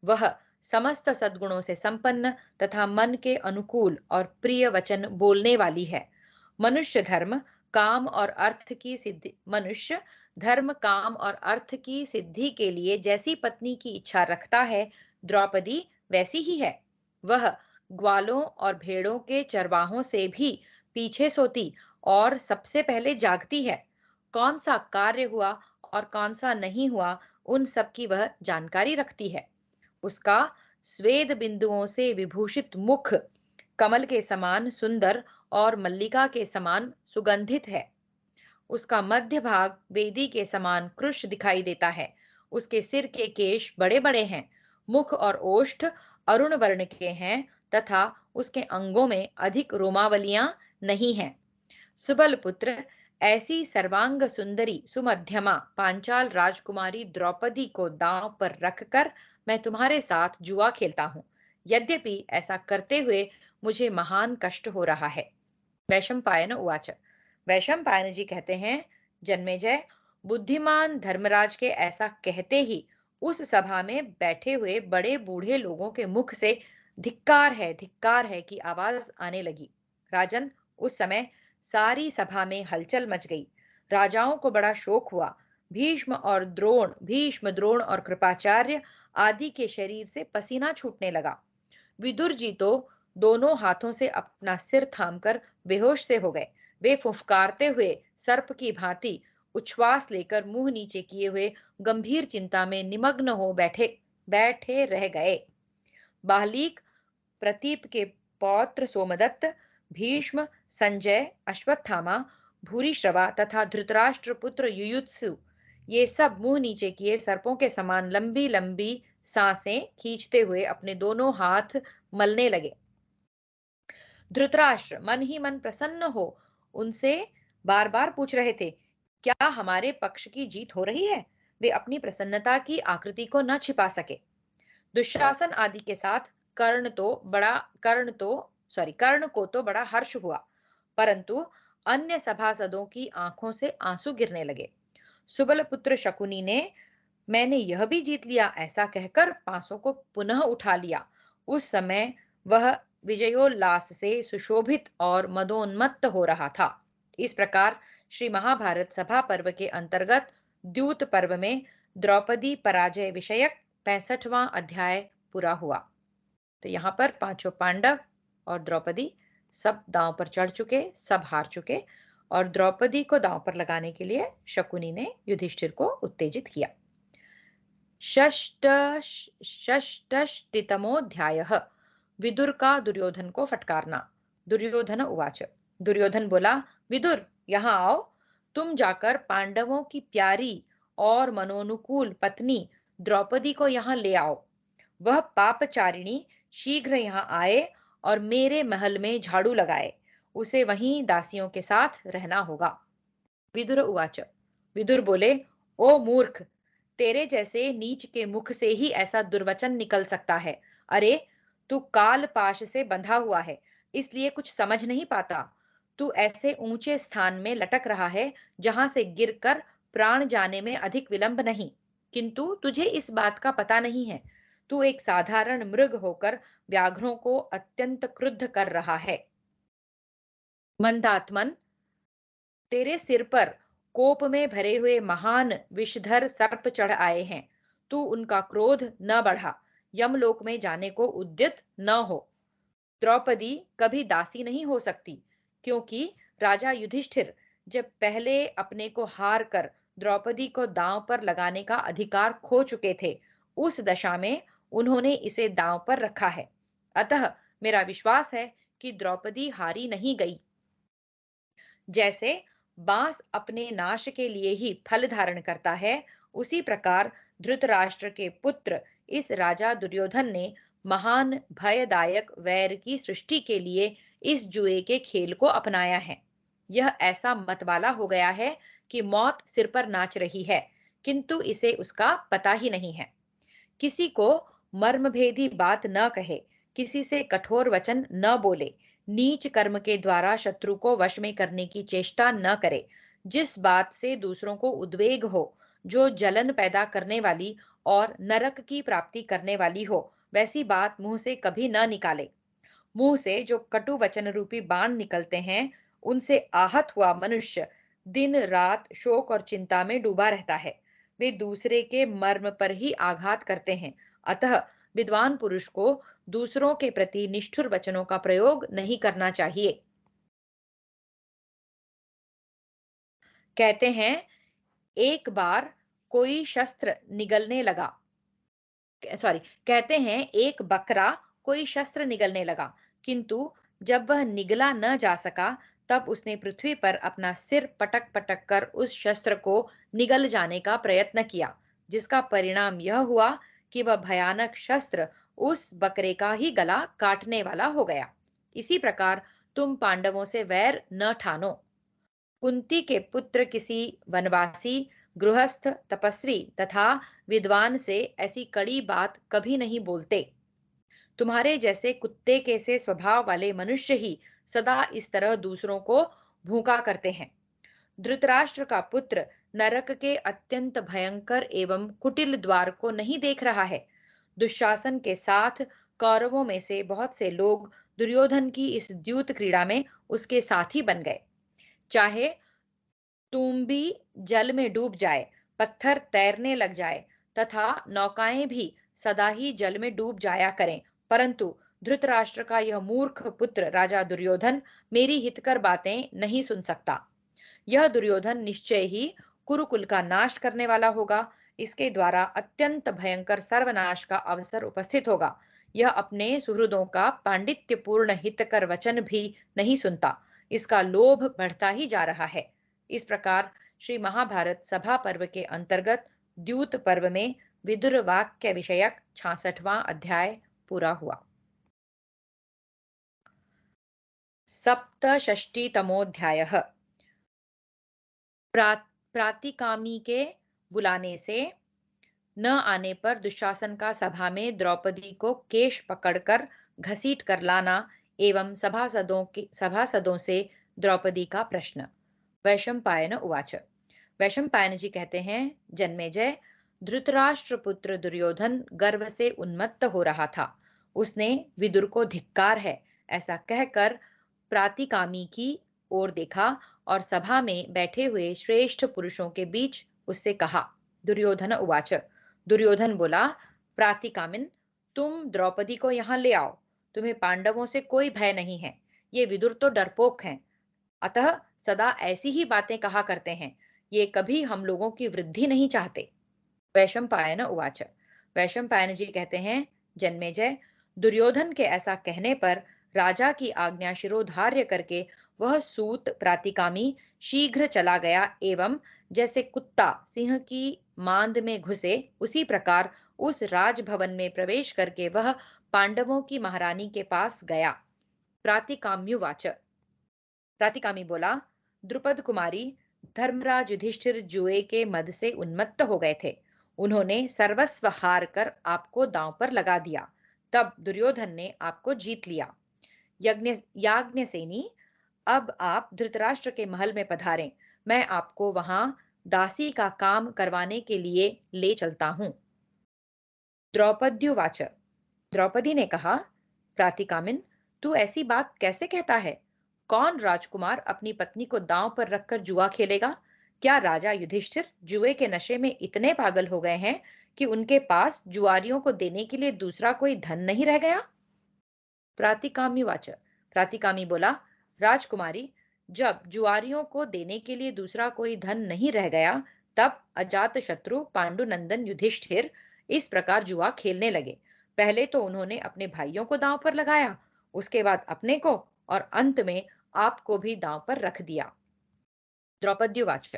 वह समस्त सद्गुणों से संपन्न तथा मन के अनुकूल और प्रिय वचन बोलने वाली है। मनुष्य धर्म काम और अर्थ की सिद्धि मनुष्य धर्म काम और अर्थ की सिद्धि के लिए जैसी पत्नी की इच्छा रखता है, द्रौपदी वैसी ही है। वह ग्वालों और भेड़ों के चरवाहों से भी पीछे सोती और सबसे पहले जागती है। कौन सा कार्य हुआ और कौन सा नहीं हुआ, उन सब की वह जानकारी रखती है। उसका स्वेद बिंदुओं से विभूषित मुख कमल के समान सुंदर और मल्लिका के समान सुगंधित है। उसका मध्य भाग वेदी के समान कृश दिखाई देता है। उसके सिर के केश बड़े बड़े हैं, मुख और ओष्ठ अरुण वर्ण के हैं तथा उसके अंगों में अधिक रोमावलियां नहीं हैं। सुबल पुत्र, ऐसी सर्वांग सुंदरी सुमध्यमा पांचाल राजकुमारी द्रौपदी को दांव पर रखकर मैं तुम्हारे साथ जुआ खेलता हूँ। यद्यपि ऐसा करते हुए मुझे महान कष्ट हो रहा है। वैशंपायन उवाच। वैशंपायन जी कहते हैं, जन्मेजय, बुद्धिमान धर्मराज के ऐसा कहते ही उस सभा में बैठे हुए बड़े बूढ़े लोगों के मुख से धिक्कार है की आवाज आने लगी। राजन, उस समय सारी सभा में हलचल मच गई। राजाओं को बड़ा शोक हुआ। भीष्म द्रोण और कृपाचार्य आदि के शरीर से पसीना छूटने लगा। विदुर जी तो दोनों हाथों से अपना सिर थामकर बेहोश से हो गए। वे फुफकारते हुए सर्प की भांति उच्छ्वास लेकर मुंह नीचे किए हुए गंभीर चिंता में निमग्न हो बैठे बैठे रह गए। बाहलीक, प्रतीप के पौत्र सोमदत्त, भीष्म, संजय, अश्वत्थामा, भूरिश्रवा तथा धृतराष्ट्र पुत्र युयुत्सु, ये सब मुंह नीचे किए सर्पों के समान लंबी लंबी सांसें खींचते हुए अपने दोनों हाथ मलने लगे। धृतराष्ट्र मन ही मन प्रसन्न हो उनसे बार बार पूछ रहे थे, क्या हमारे पक्ष की जीत हो रही है? वे अपनी प्रसन्नता की आकृति को न छिपा सके। दुशासन आदि के साथ कर्ण को तो बड़ा हर्ष हुआ, परंतु अन्य सभासदों की आंखों से आंसू गिरने लगे। सुबल पुत्र शकुनी ने मैंने यह भी जीत लिया ऐसा कहकर पांसों को पुनः उठा लिया। उस समय वह विजयोल्लास से सुशोभित और मदोन्मत्त हो रहा था। इस प्रकार श्री महाभारत सभा पर्व के अंतर्गत द्यूत पर्व में द्रौपदी पराजय विषयक 65वां अध्याय पूरा हुआ। तो यहाँ पर पांचों पांडव और द्रौपदी सब दांव पर चढ़ चुके, सब हार चुके, और द्रौपदी को दांव पर लगाने के लिए शकुनी ने युधिष्ठिर को उत्तेजित किया। षष्टष्टितमोऽध्यायः। विदुर का दुर्योधन को फटकारना। दुर्योधन उवाच। दुर्योधन बोला, विदुर यहाँ आओ, तुम जाकर पांडवों की प्यारी और मनोनुकूल पत्नी द्रौपदी को यहाँ ले आओ। वह पापचारिणी शीघ्र यहाँ आए और मेरे महल में झाड़ू लगाए। उसे वहीं दासियों के साथ रहना होगा। विदुर उवाच। विदुर बोले, ओ मूर्ख, तेरे जैसे नीच के मुख से ही ऐसा दुर्वचन निकल सकता है। अरे, तू काल पाश से बंधा हुआ है, इसलिए कुछ समझ नहीं पाता। तू ऐसे ऊंचे स्थान में लटक रहा है जहां से गिरकर प्राण जाने में अधिक विलंब नहीं, किंतु तुझे इस बात का पता नहीं है। तू एक साधारण मृग होकर व्याघ्रों को अत्यंत क्रुद्ध कर रहा है। मंदात्मन, तेरे सिर पर कोप में भरे हुए महान विषधर सर्प चढ़ आए हैं। तू उनका क्रोध न बढ़ा, यमलोक में जाने को उद्यत न हो। द्रौपदी कभी दासी नहीं हो सकती, क्योंकि राजा युधिष्ठिर जब पहले अपने को हार कर द्रौपदी को दांव पर लगाने का अधिकार खो चुके थे, उस दशा में उन्होंने इसे दांव पर रखा है। अतः मेरा विश्वास है कि द्रौपदी हारी नहीं गई। जैसे बांस अपने नाश के लिए ही फल धारण करता है, उसी प्रकार धृतराष्ट्र के पुत्र इस राजा दुर्योधन ने महान भयदायक वैर की सृष्टि के लिए इस जुए के खेल को अपनाया है। यह ऐसा मतवाला हो गया है कि मौत सिर पर नाच रही है, किंतु इसे उसका पता ही नहीं है। किसी को मर्मभेदी बात न कहे, किसी से कठोर वचन न बोले, नीच कर्म के द्वारा शत्रु को वश में करने की चेष्टा न करे, जिस बात से दूसरों को उद्वेग हो, जो जलन पैदा करने वाली और नरक की प्राप्ति करने वाली हो, वैसी बात मुंह से कभी न निकाले। मुंह से जो कटु वचन रूपी बाण निकलते हैं, उनसे आहत हुआ मनुष्य दिन रात शोक और चिंता में डूबा रहता है। वे दूसरे के मर्म पर ही आघात करते हैं। अतः विद्वान पुरुष को दूसरों के प्रति निष्ठुर वचनों का प्रयोग नहीं करना चाहिए। कहते हैं, एक बार कोई शस्त्र निगलने लगा, सॉरी, कहते हैं एक बकरा कोई शस्त्र निगलने लगा, किंतु जब वह निगला न जा सका, तब उसने पृथ्वी पर अपना सिर पटक पटक कर उस शस्त्र को निगल जाने का प्रयत्न किया, जिसका परिणाम यह हुआ कि वह भयानक शस्त्र उस बकरे का ही गला काटने वाला हो गया। इसी प्रकार तुम पांडवों से वैर न ठानो। कुंती के पुत्र किसी वनवासी, गृहस्थ, तपस्वी तथा विद्वान से ऐसी कड़ी बात कभी नहीं बोलते। तुम्हारे जैसे कुत्ते के से स्वभाव वाले मनुष्य ही सदा इस तरह दूसरों को भूखा करते हैं। धृतराष्ट्र का पुत्र नरक के अत्यंत भयंकर एवं कुटिल द्वार को नहीं देख रहा है। दुशासन के साथ कौरवों में से बहुत से लोग दुर्योधन की इस द्यूत क्रीड़ा में उसके साथी बन गए। चाहे तुम्बी जल में डूब जाए, पत्थर तैरने लग जाए तथा नौकाएं भी सदा ही जल में डूब जाया करें, परंतु धृतराष्ट्र का यह मूर्ख पुत्र राजा दुर्योधन मेरी हितकर बातें नहीं सुन सकता। यह दुर्योधन निश्चय ही कुरुकुल का नाश करने वाला होगा। इसके द्वारा अत्यंत भयंकर सर्वनाश का अवसर उपस्थित होगा। यह अपने सुहृदों का पांडित्यपूर्ण हितकर वचन भी नहीं सुनता। इसका लोभ बढ़ता ही जा रहा है। इस प्रकार श्री महाभारत सभा पर्व के अंतर्गत द्यूत पर्व में विदुर वाक्य विषयक 66वां अध्याय पूरा हुआ। सप्तषष्टितमोऽध्यायः। प्रातिकामी के बुलाने से न आने पर दुशासन का सभा में द्रौपदी को केश पकड़कर घसीट कर लाना एवं सभासदों से द्रौपदी का प्रश्न। वैशंपायन उवाच। वैशंपायन जी कहते हैं, जन्मेजय, धृतराष्ट्र पुत्र दुर्योधन गर्व से उन्मत्त हो रहा था। उसने विदुर को धिक्कार है, ऐसा कहकर प्रातिकामी की ओर देखा और सभा में बैठे हुए श्रेष्ठ पुरुषों के बीच उससे कहा, दुर्योधन उवाच। दुर्योधन बोला, प्रातिकामिन, तुम द्रौपदी को यहाँ ले आओ। तुम्हें पांडवों से कोई भय नहीं है। ये विदुर तो डरपोक हैं, अतः सदा ऐसी ही बातें कहा करते हैं। ये कभी हम लोगों की वृद्धि नहीं चाहते। वैशंपायन उवाच। वैशंपायन जी कहते हैं, जन्मेजय, दुर्योधन के ऐसा कहने पर राजा की आज्ञा शिरोधार्य करके वह सूत प्रातिकामी शीघ्र चला गया एवं जैसे कुत्ता सिंह की मांद में घुसे उसी प्रकार उस राजभवन में प्रवेश करके वह पांडवों की महारानी के पास गया। प्रातिकाम्युवाच। प्रातिकामी बोला, द्रुपद कुमारी, धर्मराज युधिष्ठिर जुए के मद से उन्मत्त हो गए थे। उन्होंने सर्वस्व हार कर आपको दांव पर लगा दिया। तब दुर्योधन ने आपको जीत लिया। याज्ञसेनी, अब आप धृतराष्ट्र के महल में पधारें। मैं आपको वहां दासी का काम करवाने के लिए ले चलता हूं। द्रौपद्युवाच। द्रौपदी ने कहा, प्रातिकामिन, तू ऐसी बात कैसे कहता है? कौन राजकुमार अपनी पत्नी को दांव पर रखकर जुआ खेलेगा? क्या राजा युधिष्ठिर जुए के नशे में इतने पागल हो गए हैं कि उनके पास जुआरियों को देने के लिए दूसरा कोई धन नहीं रह गया? प्रातिकाम्युवाच। प्रातिकामी बोला, राजकुमारी, जब जुआरियों को देने के लिए दूसरा कोई धन नहीं रह गया, तब अजात शत्रु पांडुनंदन युधिष्ठिर इस प्रकार जुआ खेलने लगे। पहले तो उन्होंने अपने भाइयों को दांव पर लगाया, उसके बाद अपने को, और अंत में आपको भी दांव पर रख दिया। द्रौपद्युवाच।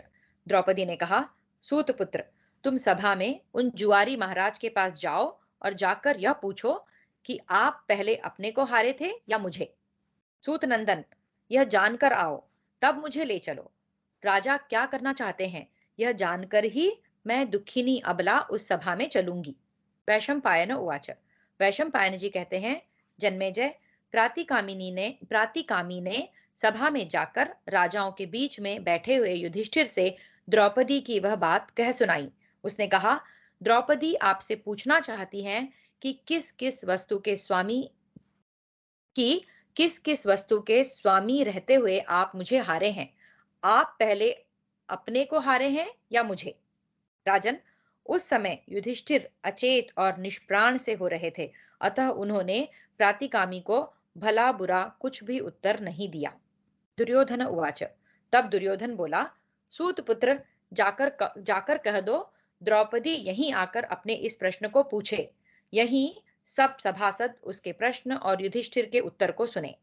द्रौपदी ने कहा, सूतपुत्र, तुम सभा में उन जुआरी महाराज के पास जाओ और जाकर यह पूछो कि आप पहले अपने को हारे थे या मुझे। सूतनंदन, यह जानकर आओ, तब मुझे ले चलो। राजा क्या करना चाहते हैं, यह जानकर ही मैं दुखिनी अबला उस सभा में चलूंगी। वैशंपायन उवाच। वैशंपायन जी कहते हैं, जन्मेजय, प्रातिकामी ने सभा में जाकर राजाओं के बीच में बैठे हुए युधिष्ठिर से द्रौपदी की वह बात कह सुनाई। उसने कहा, द्रौपदी आपसे पूछना चाहती हैं कि किस किस वस्तु के स्वामी रहते हुए आप मुझे हारे हैं। आप पहले अपने को हारे हैं या मुझे? राजन, उस समय युधिष्ठिर अचेत और निष्प्राण से हो रहे थे, अतः उन्होंने प्रातिकामी को भला बुरा कुछ भी उत्तर नहीं दिया। दुर्योधन उवाच। तब दुर्योधन बोला, सूतपुत्र, जाकर कह दो, द्रौपदी यहीं आकर अपने इस प्रश्न को पूछे। यहीं सब सभासद उसके प्रश्न और युधिष्ठिर के उत्तर को सुने।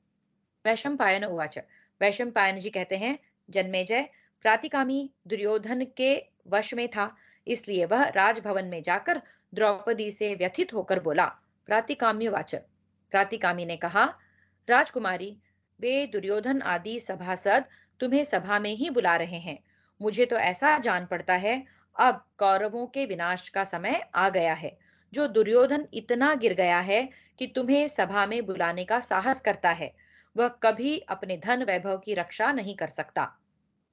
वैशंपायन उवाच। वैशंपायन जी कहते हैं, जन्मेजय, प्रातिकामी दुर्योधन के वश में था, इसलिए वह राजभवन में जाकर द्रौपदी से व्यथित होकर बोला। प्रातिकाम्युवाच। प्रातिकामी ने कहा, राजकुमारी, वे दुर्योधन आदि सभासद तुम्हें सभा में ही बुला रहे हैं। मुझे तो ऐसा जान पड़ता है, अब कौरवों के विनाश का समय आ गया है। जो दुर्योधन इतना गिर गया है कि तुम्हें सभा में बुलाने का साहस करता है, वह कभी अपने धन वैभव की रक्षा नहीं कर सकता।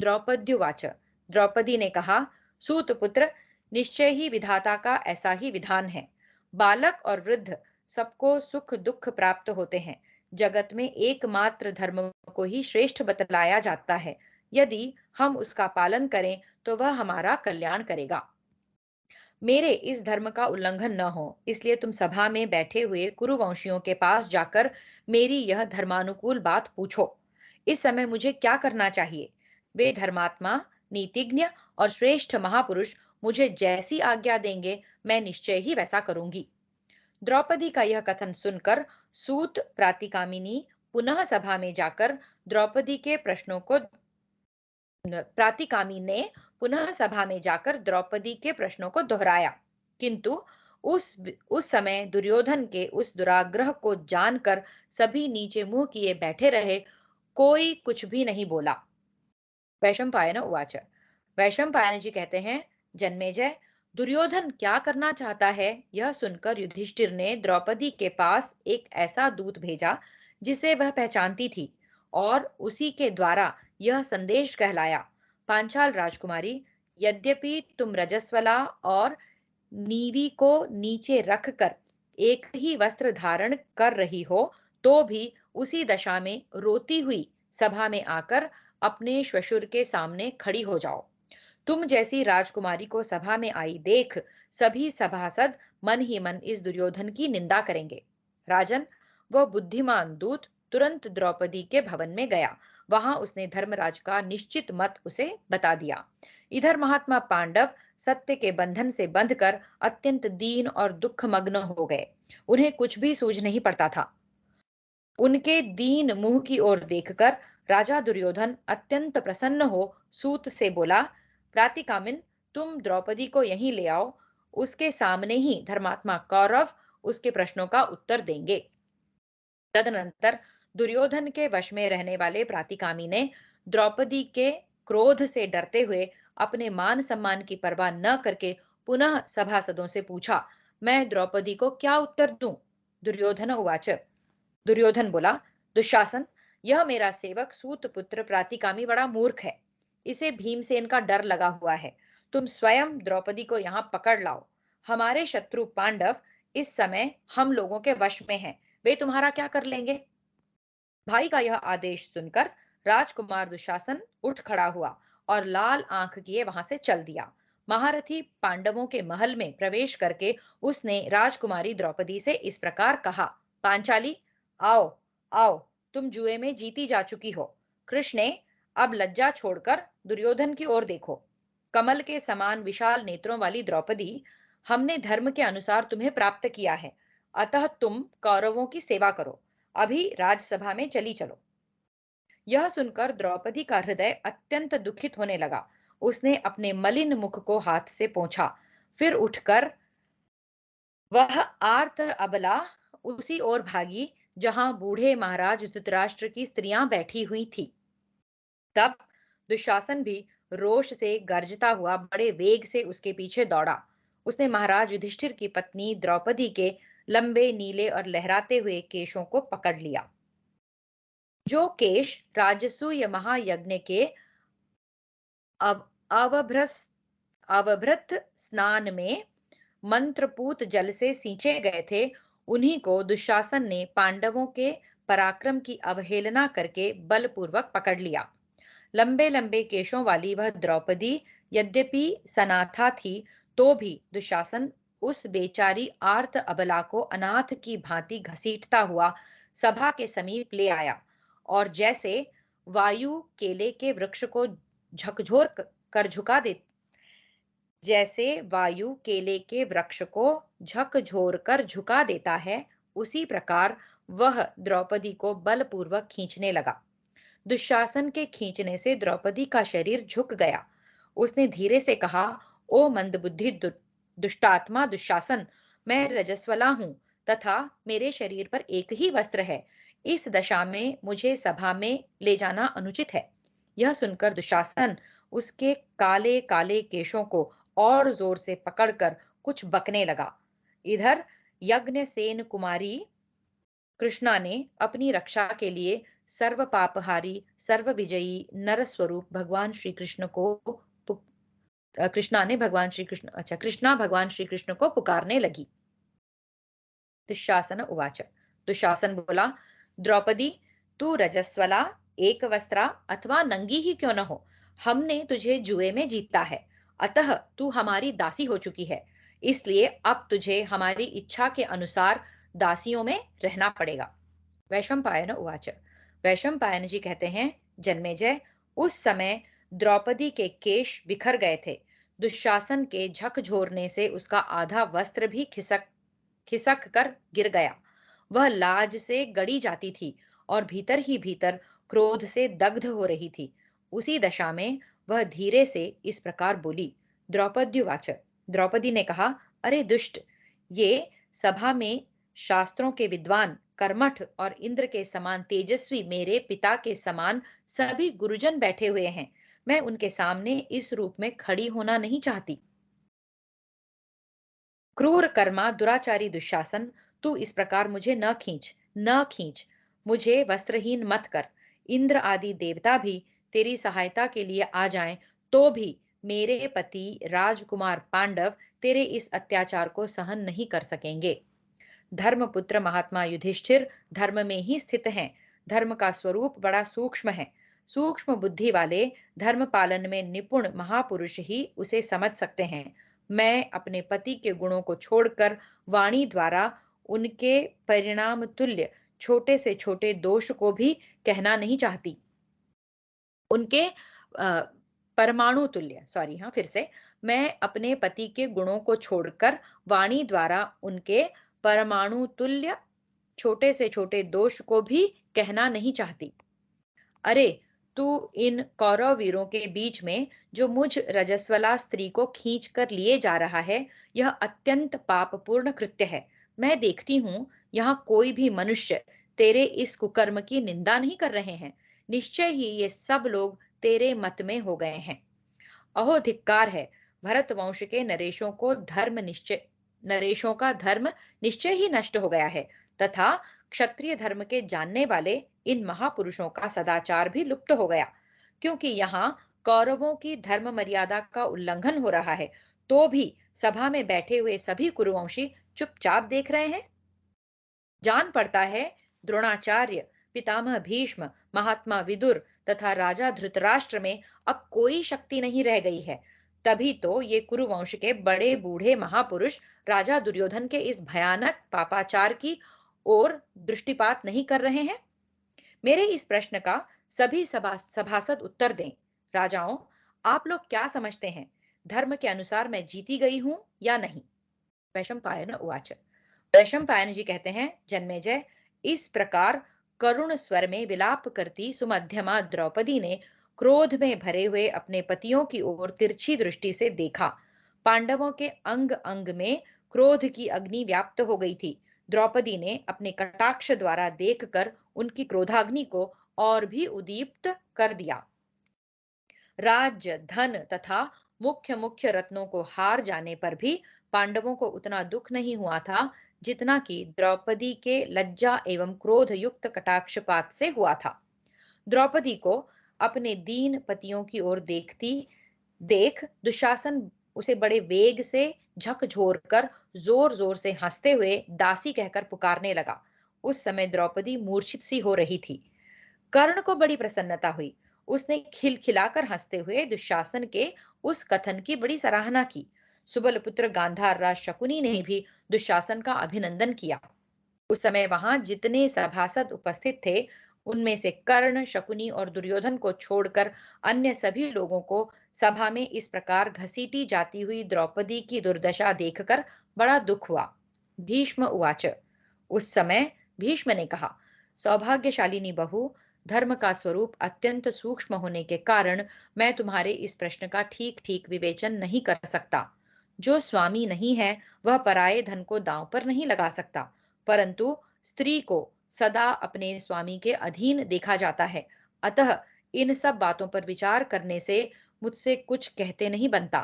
द्रौपद्युवाच। द्रौपदी ने कहा, सूतपुत्र, निश्चय ही विधाता का ऐसा ही विधान है। बालक और वृद्ध सबको सुख दुख प्राप्त होते हैं। जगत में एकमात्र धर्म को ही श्रेष्ठ बतलाया जाता है। यदि हम उसका पालन करें तो वह हमारा कल्याण करेगा। मेरे इस धर्म का उल्लंघन न हो, इसलिए तुम सभा में बैठे हुए कुरुवंशियों के पास जाकर मेरी यह धर्मानुकूल बात पूछो। इस समय मुझे क्या करना चाहिए? वे धर्मात्मा, नीतिज्ञ और श्रेष्ठ महापुरुष मुझे जैसी आज्ञा देंगे, मैं निश्चय ही वैसा करूंगी। द्रौपदी का यह कथन सुनकर सूत प्रातिकामिनी पुनः सभा में जाकर द्रौपदी के प्रश्नों को प्रातिकामी ने पुनः सभा में जाकर द्रौपदी के प्रश्नों को दोहराया, किंतु उस समय दुर्योधन के उस दुराग्रह को जानकर सभी नीचे मुंह किए बैठे रहे, कोई कुछ भी नहीं बोला। वैशंपायन उवाच। वैशंपायन जी कहते हैं, जन्मेजय, दुर्योधन क्या करना चाहता है, यह सुनकर युधिष्ठिर ने द्रौपदी के पास एक ऐसा दूत भेजा जिसे वह पहचानती थी, और उसी के द्वारा यह संदेश कहलाया, पांचाल राजकुमारी, यद्यपि तुम रजस्वला और नीवी को नीचे रखकर एक ही वस्त्र धारण कर रही हो, तो भी उसी दशा में रोती हुई सभा में आकर अपने श्वशुर के सामने खड़ी हो जाओ। तुम जैसी राजकुमारी को सभा में आई देख सभी सभासद मन ही मन इस दुर्योधन की निंदा करेंगे। राजन, वह बुद्धिमान दूत तुरंत द्रौपदी के भवन में गया। वहां उसने धर्मराज का निश्चित मत उसे बता दिया। इधर महात्मा पांडव सत्य के बंधन से बंधकर अत्यंत दीन और दुखमग्न हो गए। उन्हें कुछ भी सूझ नहीं पड़ता था। उनके दीन मुंह की ओर देखकर राजा दुर्योधन अत्यंत प्रसन्न हो सूत से बोला, प्रातिकामिन, तुम द्रौपदी को यहीं ले आओ। उसके सामने ही धर्मात्मा कौरव उसके प्रश्नों का उत्तर देंगे। तदनंतर दुर्योधन के वश में रहने वाले प्रातिकामी ने द्रौपदी के क्रोध से डरते हुए अपने मान सम्मान की परवाह न करके पुनः सभासदों से पूछा, मैं द्रौपदी को क्या उत्तर दूं? दुर्योधन उवाच। दुर्योधन बोला, दुशासन, यह मेरा सेवक सूत पुत्र प्रातिकामी बड़ा मूर्ख है। इसे भीमसेन का डर लगा हुआ है। तुम स्वयं द्रौपदी को यहाँ पकड़ लाओ। हमारे शत्रु पांडव इस समय हम लोगों के वश में हैं। वे तुम्हारा क्या कर लेंगे? भाई का यह आदेश सुनकर राजकुमार दुशासन उठ खड़ा हुआ और लाल आंख किए वहां से चल दिया। महारथी पांडवों के महल में प्रवेश करके उसने राजकुमारी द्रौपदी से इस प्रकार कहा, पांचाली, आओ आओ, तुम जुए में जीती जा चुकी हो। कृष्णे, अब लज्जा छोड़कर दुर्योधन की ओर देखो। कमल के समान विशाल नेत्रों वाली द्रौपदी, हमने धर्म के अनुसार तुम्हें प्राप्त किया है, अतः तुम कौरवों की सेवा करो। अभी राजसभा में चली चलो। यह सुनकर द्रौपदी का हृदय अत्यंत दुखित होने लगा। उसने अपने मलिन मुख को हाथ से पोंछा। फिर उठकर वह आर्त अबला उसी ओर भागी जहां बूढ़े महाराज धृतराष्ट्र की स्त्रियां बैठी हुई थी। तब दुशासन भी रोष से गर्जता हुआ बड़े वेग से उसके पीछे दौड़ा। उसने महाराज युधिष्ठिर की पत्नी द्रौपदी के लंबे नीले और लहराते हुए केशों को पकड़ लिया। जो केश राजसूय महायज्ञ के अव अवभ्रस अवभृत स्नान में मंत्रपूत जल से सींचे गए थे, उन्हीं को दुशासन ने पांडवों के पराक्रम की अवहेलना करके बलपूर्वक पकड़ लिया। लंबे लंबे केशों वाली वह द्रौपदी यद्यपि सनाथा थी, तो भी दुशासन उस बेचारी आर्त अबला को अनाथ की भांति घसीटता हुआ सभा के समीप ले आया और जैसे वायु केले के वृक्ष को झकझोर कर झुका दे जैसे वायु केले के वृक्ष को झकझोर कर झुका देता है, उसी प्रकार वह द्रौपदी को बलपूर्वक खींचने लगा। दुशासन के खींचने से द्रौपदी का शरीर झुक गया। उसने धीरे से कहा, ओ मंदबुद्धि दुष्टात्मा दुशासन, मैं रजस्वला हूं तथा मेरे शरीर पर एक ही वस्त्र है। इस दशा में मुझे सभा में ले जाना अनुचित है। यह सुनकर दुशासन उसके काले काले केशों को और जोर से पकड़कर कुछ बकने लगा। इधर यज्ञसेन कुमारी कृष्णा ने अपनी रक्षा के लिए सर्व पापहारी सर्व विजयी नर स्वरूप भगवान श्री कृष्ण को कृष्णा भगवान श्री कृष्ण को पुकारने लगी। दुशासन उवाच। दुशासन बोला, द्रौपदी, तू रजस्वला, एक वस्त्रा अथवा नंगी ही क्यों न हो, हमने तुझे जुए में जीता है, अतः तू हमारी दासी हो चुकी है। इसलिए अब तुझे हमारी इच्छा के अनुसार दासियों में रहना पड़ेगा। वैशंपायन उवाच। वैशंपायन जी कहते हैं, जन्मेजय, उस समय द्रौपदी के केश बिखर गए थे। दुशासन के झकझोरने से उसका आधा वस्त्र भी खिसक कर गिर गया। वह लाज से गड़ी जाती थी और भीतर ही भीतर क्रोध से दग्ध हो रही थी। उसी दशा में वह धीरे से इस प्रकार बोली, द्रौपद्युवाच। द्रौपदी ने कहा, अरे दुष्ट, ये सभा में शास्त्रों के विद्वान, कर्मठ और इंद्र के समान तेजस्वी मेरे पिता के समान सभी गुरुजन बैठे हुए हैं। मैं उनके सामने इस रूप में खड़ी होना नहीं चाहती। क्रूर कर्मा दुराचारी दुशासन, तू इस प्रकार मुझे न खींच, मुझे वस्त्रहीन मत कर। इंद्र आदि देवता भी तेरी सहायता के लिए आ जाएं, तो भी मेरे पति राजकुमार पांडव तेरे इस अत्याचार को सहन नहीं कर सकेंगे। धर्मपुत्र महात्मा युधिष्ठिर धर्म में ही स्थित हैं। धर्म का स्वरूप बड़ा सूक्ष्म है। सूक्ष्म बुद्धि वाले धर्म पालन में निपुण महापुरुष ही उसे समझ सकते हैं। मैं अपने पति के गुणों को छोड़कर वाणी द्वारा उनके परिणाम तुल्य छोटे से छोटे दोष को भी कहना नहीं चाहती। उनके परमाणु तुल्य, सॉरी, हाँ फिर से, मैं अपने पति के गुणों को छोड़कर वाणी द्वारा उनके परमाणु तुल्य छोटे से छोटे दोष को भी कहना नहीं चाहती। अरे, तू इन कौरव वीरों के बीच में जो मुझ रजस्वला स्त्री को खींच कर लिए जा रहा है, यह अत्यंत पापपूर्ण कृत्य है। मैं देखती हूँ यहाँ कोई भी मनुष्य तेरे इस कुकर्म की निंदा नहीं कर रहे हैं। निश्चय ही ये सब लोग तेरे मत में हो गए हैं। अहो धिक्कार है! भरत वंश के नरेशों का धर्म निश्चय ही नष्ट हो गया है तथा क्षत्रिय धर्म के जानने वाले इन महापुरुषों का सदाचार भी लुप्त हो गया, क्योंकि यहाँ कौरवों की धर्म मर्यादा का उल्लंघन हो रहा है, तो भी सभा में बैठे हुए सभी कुरुवंशी चुपचाप देख रहे हैं। जान पड़ता है द्रोणाचार्य, पितामह भीष्म, महात्मा विदुर तथा राजा धृतराष्ट्र में अब कोई शक्ति नहीं रह गई है। तभी तो ये कुरुवंश के बड़े बूढ़े महापुरुष राजा दुर्योधन के इस भयानक पापाचार की ओर दृष्टिपात नहीं कर रहे हैं। मेरे इस प्रश्न का सभी सभासद उत्तर दें। राजाओं, आप लोग क्या समझते हैं? धर्म के अनुसार मैं जीती गई हूं या नहीं? वैशंपायन उवाच। वैशंपायन जी कहते हैं, जन्मेजय, इस प्रकार करुण स्वर में विलाप करती सुमध्यमा द्रौपदी ने क्रोध में भरे हुए अपने पतियों की ओर तिरछी दृष्टि से देखा। पांडवों के अंग अंग में क्रोध की अग्नि व्याप्त हो गई थी। द्रौपदी ने अपने कटाक्ष द्वारा देखकर उनकी क्रोधाग्नि को और भी उद्दीप्त कर दिया। राज्य, धन तथा मुख्य मुख्य रत्नों को हार जाने पर भी पांडवों को उतना दुख नहीं हुआ था जितना कि द्रौपदी के लज्जा एवं क्रोध युक्त कटाक्षपात से हुआ था। द्रौपदी को अपने दीन पतियों की ओर देख दुशासन उसे बड़े वेग से झकझोर कर जोर जोर से हंसते हुए दासी कहकर पुकारने लगा। उस समय द्रौपदी मूर्छित सी हो रही थी। कर्ण को बड़ी प्रसन्नता हुई। उसने खिलखिलाकर हंसते हुए दुशासन के उस कथन की बड़ी सराहना की। सुबल पुत्र गांधार राज शकुनी ने भी दुशासन का अभिनंदन किया। उस समय वहां जितने सभासद उपस्थित थे, उनमें से कर्ण, शकुनी और दुर्योधन को छोड़कर अन्य सभी लोगों को सभा में इस प्रकार घसीटी जाती हुई द्रौपदी की दुर्दशा देखकर बड़ा दुख हुआ। भीष्म उवाच। उस समय भीष्म ने कहा, सौभाग्यशालिनी बहू, धर्म का स्वरूप अत्यंत सूक्ष्म होने के कारण मैं तुम्हारे इस प्रश्न का ठीक ठीक विवेचन नहीं कर सकता। जो स्वामी नहीं है वह पराये धन को दांव पर नहीं लगा सकता, परंतु स्त्री को सदा अपने स्वामी के अधीन देखा जाता है। अतः इन सब बातों पर विचार करने से मुझसे कुछ कहते नहीं बनता।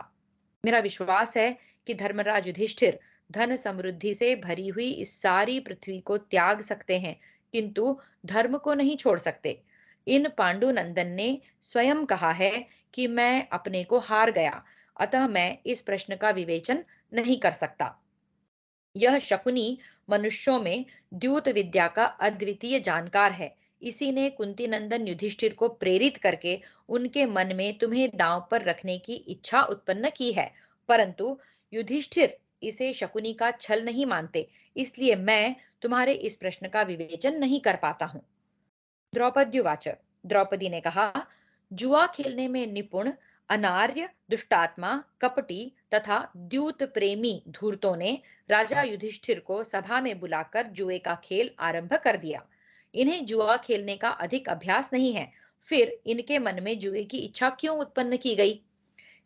मेरा विश्वास है कि धर्मराज युधिष्ठिर धन समृद्धि से भरी हुई इस सारी पृथ्वी को त्याग सकते हैं, किंतु धर्म को नहीं छोड़ सकते। इन पांडु नंदन ने स्वयं कहा है कि मैं अपने को हार गया, अतः मैं इस प्रश्न का विवेचन नहीं कर सकता। यह शकुनी मनुष्यों में द्यूत विद्या का अद्वितीय जानकार है। इसी ने कुंती नंदन युधिष्ठिर को प्रेरित करके उनके मन में तुम्हें दांव पर रखने की इच्छा उत्पन्न की है, परंतु युधिष्ठिर इसे शकुनी का छल नहीं मानते, इसलिए मैं तुम्हारे इस प्रश्न का विवेचन नहीं कर पाता हूँ। द्रौपद्युवाच। द्रौपदी ने कहा, जुआ खेलने में निपुण, अनार्य, दुष्टात्मा, कपटी तथा द्यूत प्रेमी धूर्तों ने राजा युधिष्ठिर को सभा में बुलाकर जुए का खेल आरंभ कर दिया। इन्हें जुआ खेलने का अधिक अभ्यास नहीं है, फिर इनके मन में जुए की इच्छा क्यों उत्पन्न की गई?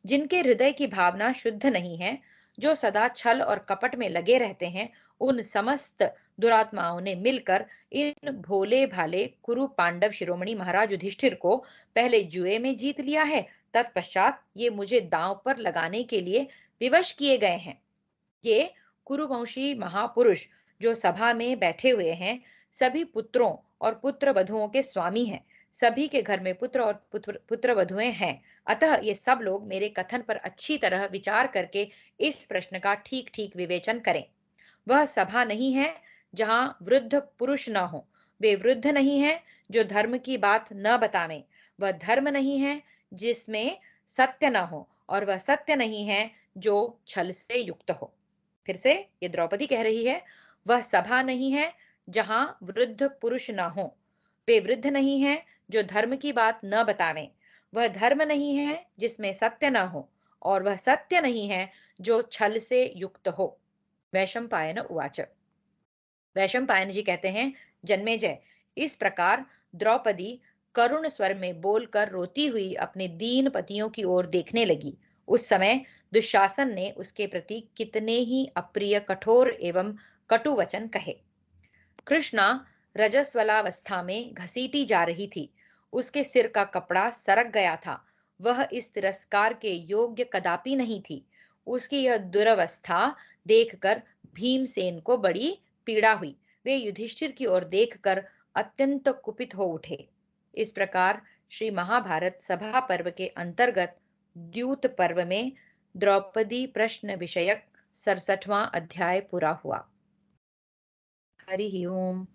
जिनके हृदय की भावना शुद्ध नहीं है, जो सदा छल और कपट में लगे रहते हैं, उन समस्त दुरात्माओं ने मिलकर इन भोले भाले कुरु पांडव शिरोमणि महाराज युधिष्ठिर को पहले जुए में जीत लिया है, तत्पश्चात ये मुझे दांव पर लगाने के लिए विवश किए गए हैं। ये कुरुवंशी महापुरुष जो सभा में बैठे हुए हैं, सभी पुत्रों और पुत्र वधुओं के स्वामी हैं। सभी के घर में पुत्र और पुत्र वधुएं हैं। अतः ये सब लोग मेरे कथन पर अच्छी तरह विचार करके इस प्रश्न का ठीक ठीक विवेचन करें। वह सभा नहीं है जहां वृद्ध पुरुष न हो, वे वृद्ध नहीं है जो धर्म की बात न बतावें, वह धर्म नहीं है जिसमें सत्य न हो, और वह सत्य नहीं है जो छल से युक्त हो। फिर से ये द्रौपदी कह रही है, वह सभा नहीं है जहां वृद्ध पुरुष न हो, वे वृद्ध नहीं है जो धर्म की बात न बतावें, वह धर्म नहीं है जिसमें सत्य न हो, और वह सत्य नहीं है जो छल से युक्त हो। वैशंपायन उवाच। वैशंपायन जी कहते हैं, जन्मेजय, इस प्रकार द्रौपदी करुण स्वर में बोलकर रोती हुई अपने दीन पतियों की ओर देखने लगी। उस समय दुशासन ने उसके प्रति कितने ही अप्रिय, कठोर एवं कटु वचन कहे। कृष्णा रजस्वलावस्था में घसीटी जा रही थी। उसके सिर का कपड़ा सरक गया था। वह इस तिरस्कार के योग्य कदापि नहीं थी। उसकी यह दुरवस्था देखकर भीमसेन को बड़ी पीड़ा हुई। वे युधिष्ठिर की ओर देखकर अत्यंत कुपित हो उठे। इस प्रकार श्री महाभारत सभा पर्व के अंतर्गत द्यूत पर्व में द्रौपदी प्रश्न विषयक 67वां अध्याय पूरा हुआ। हरि ओम।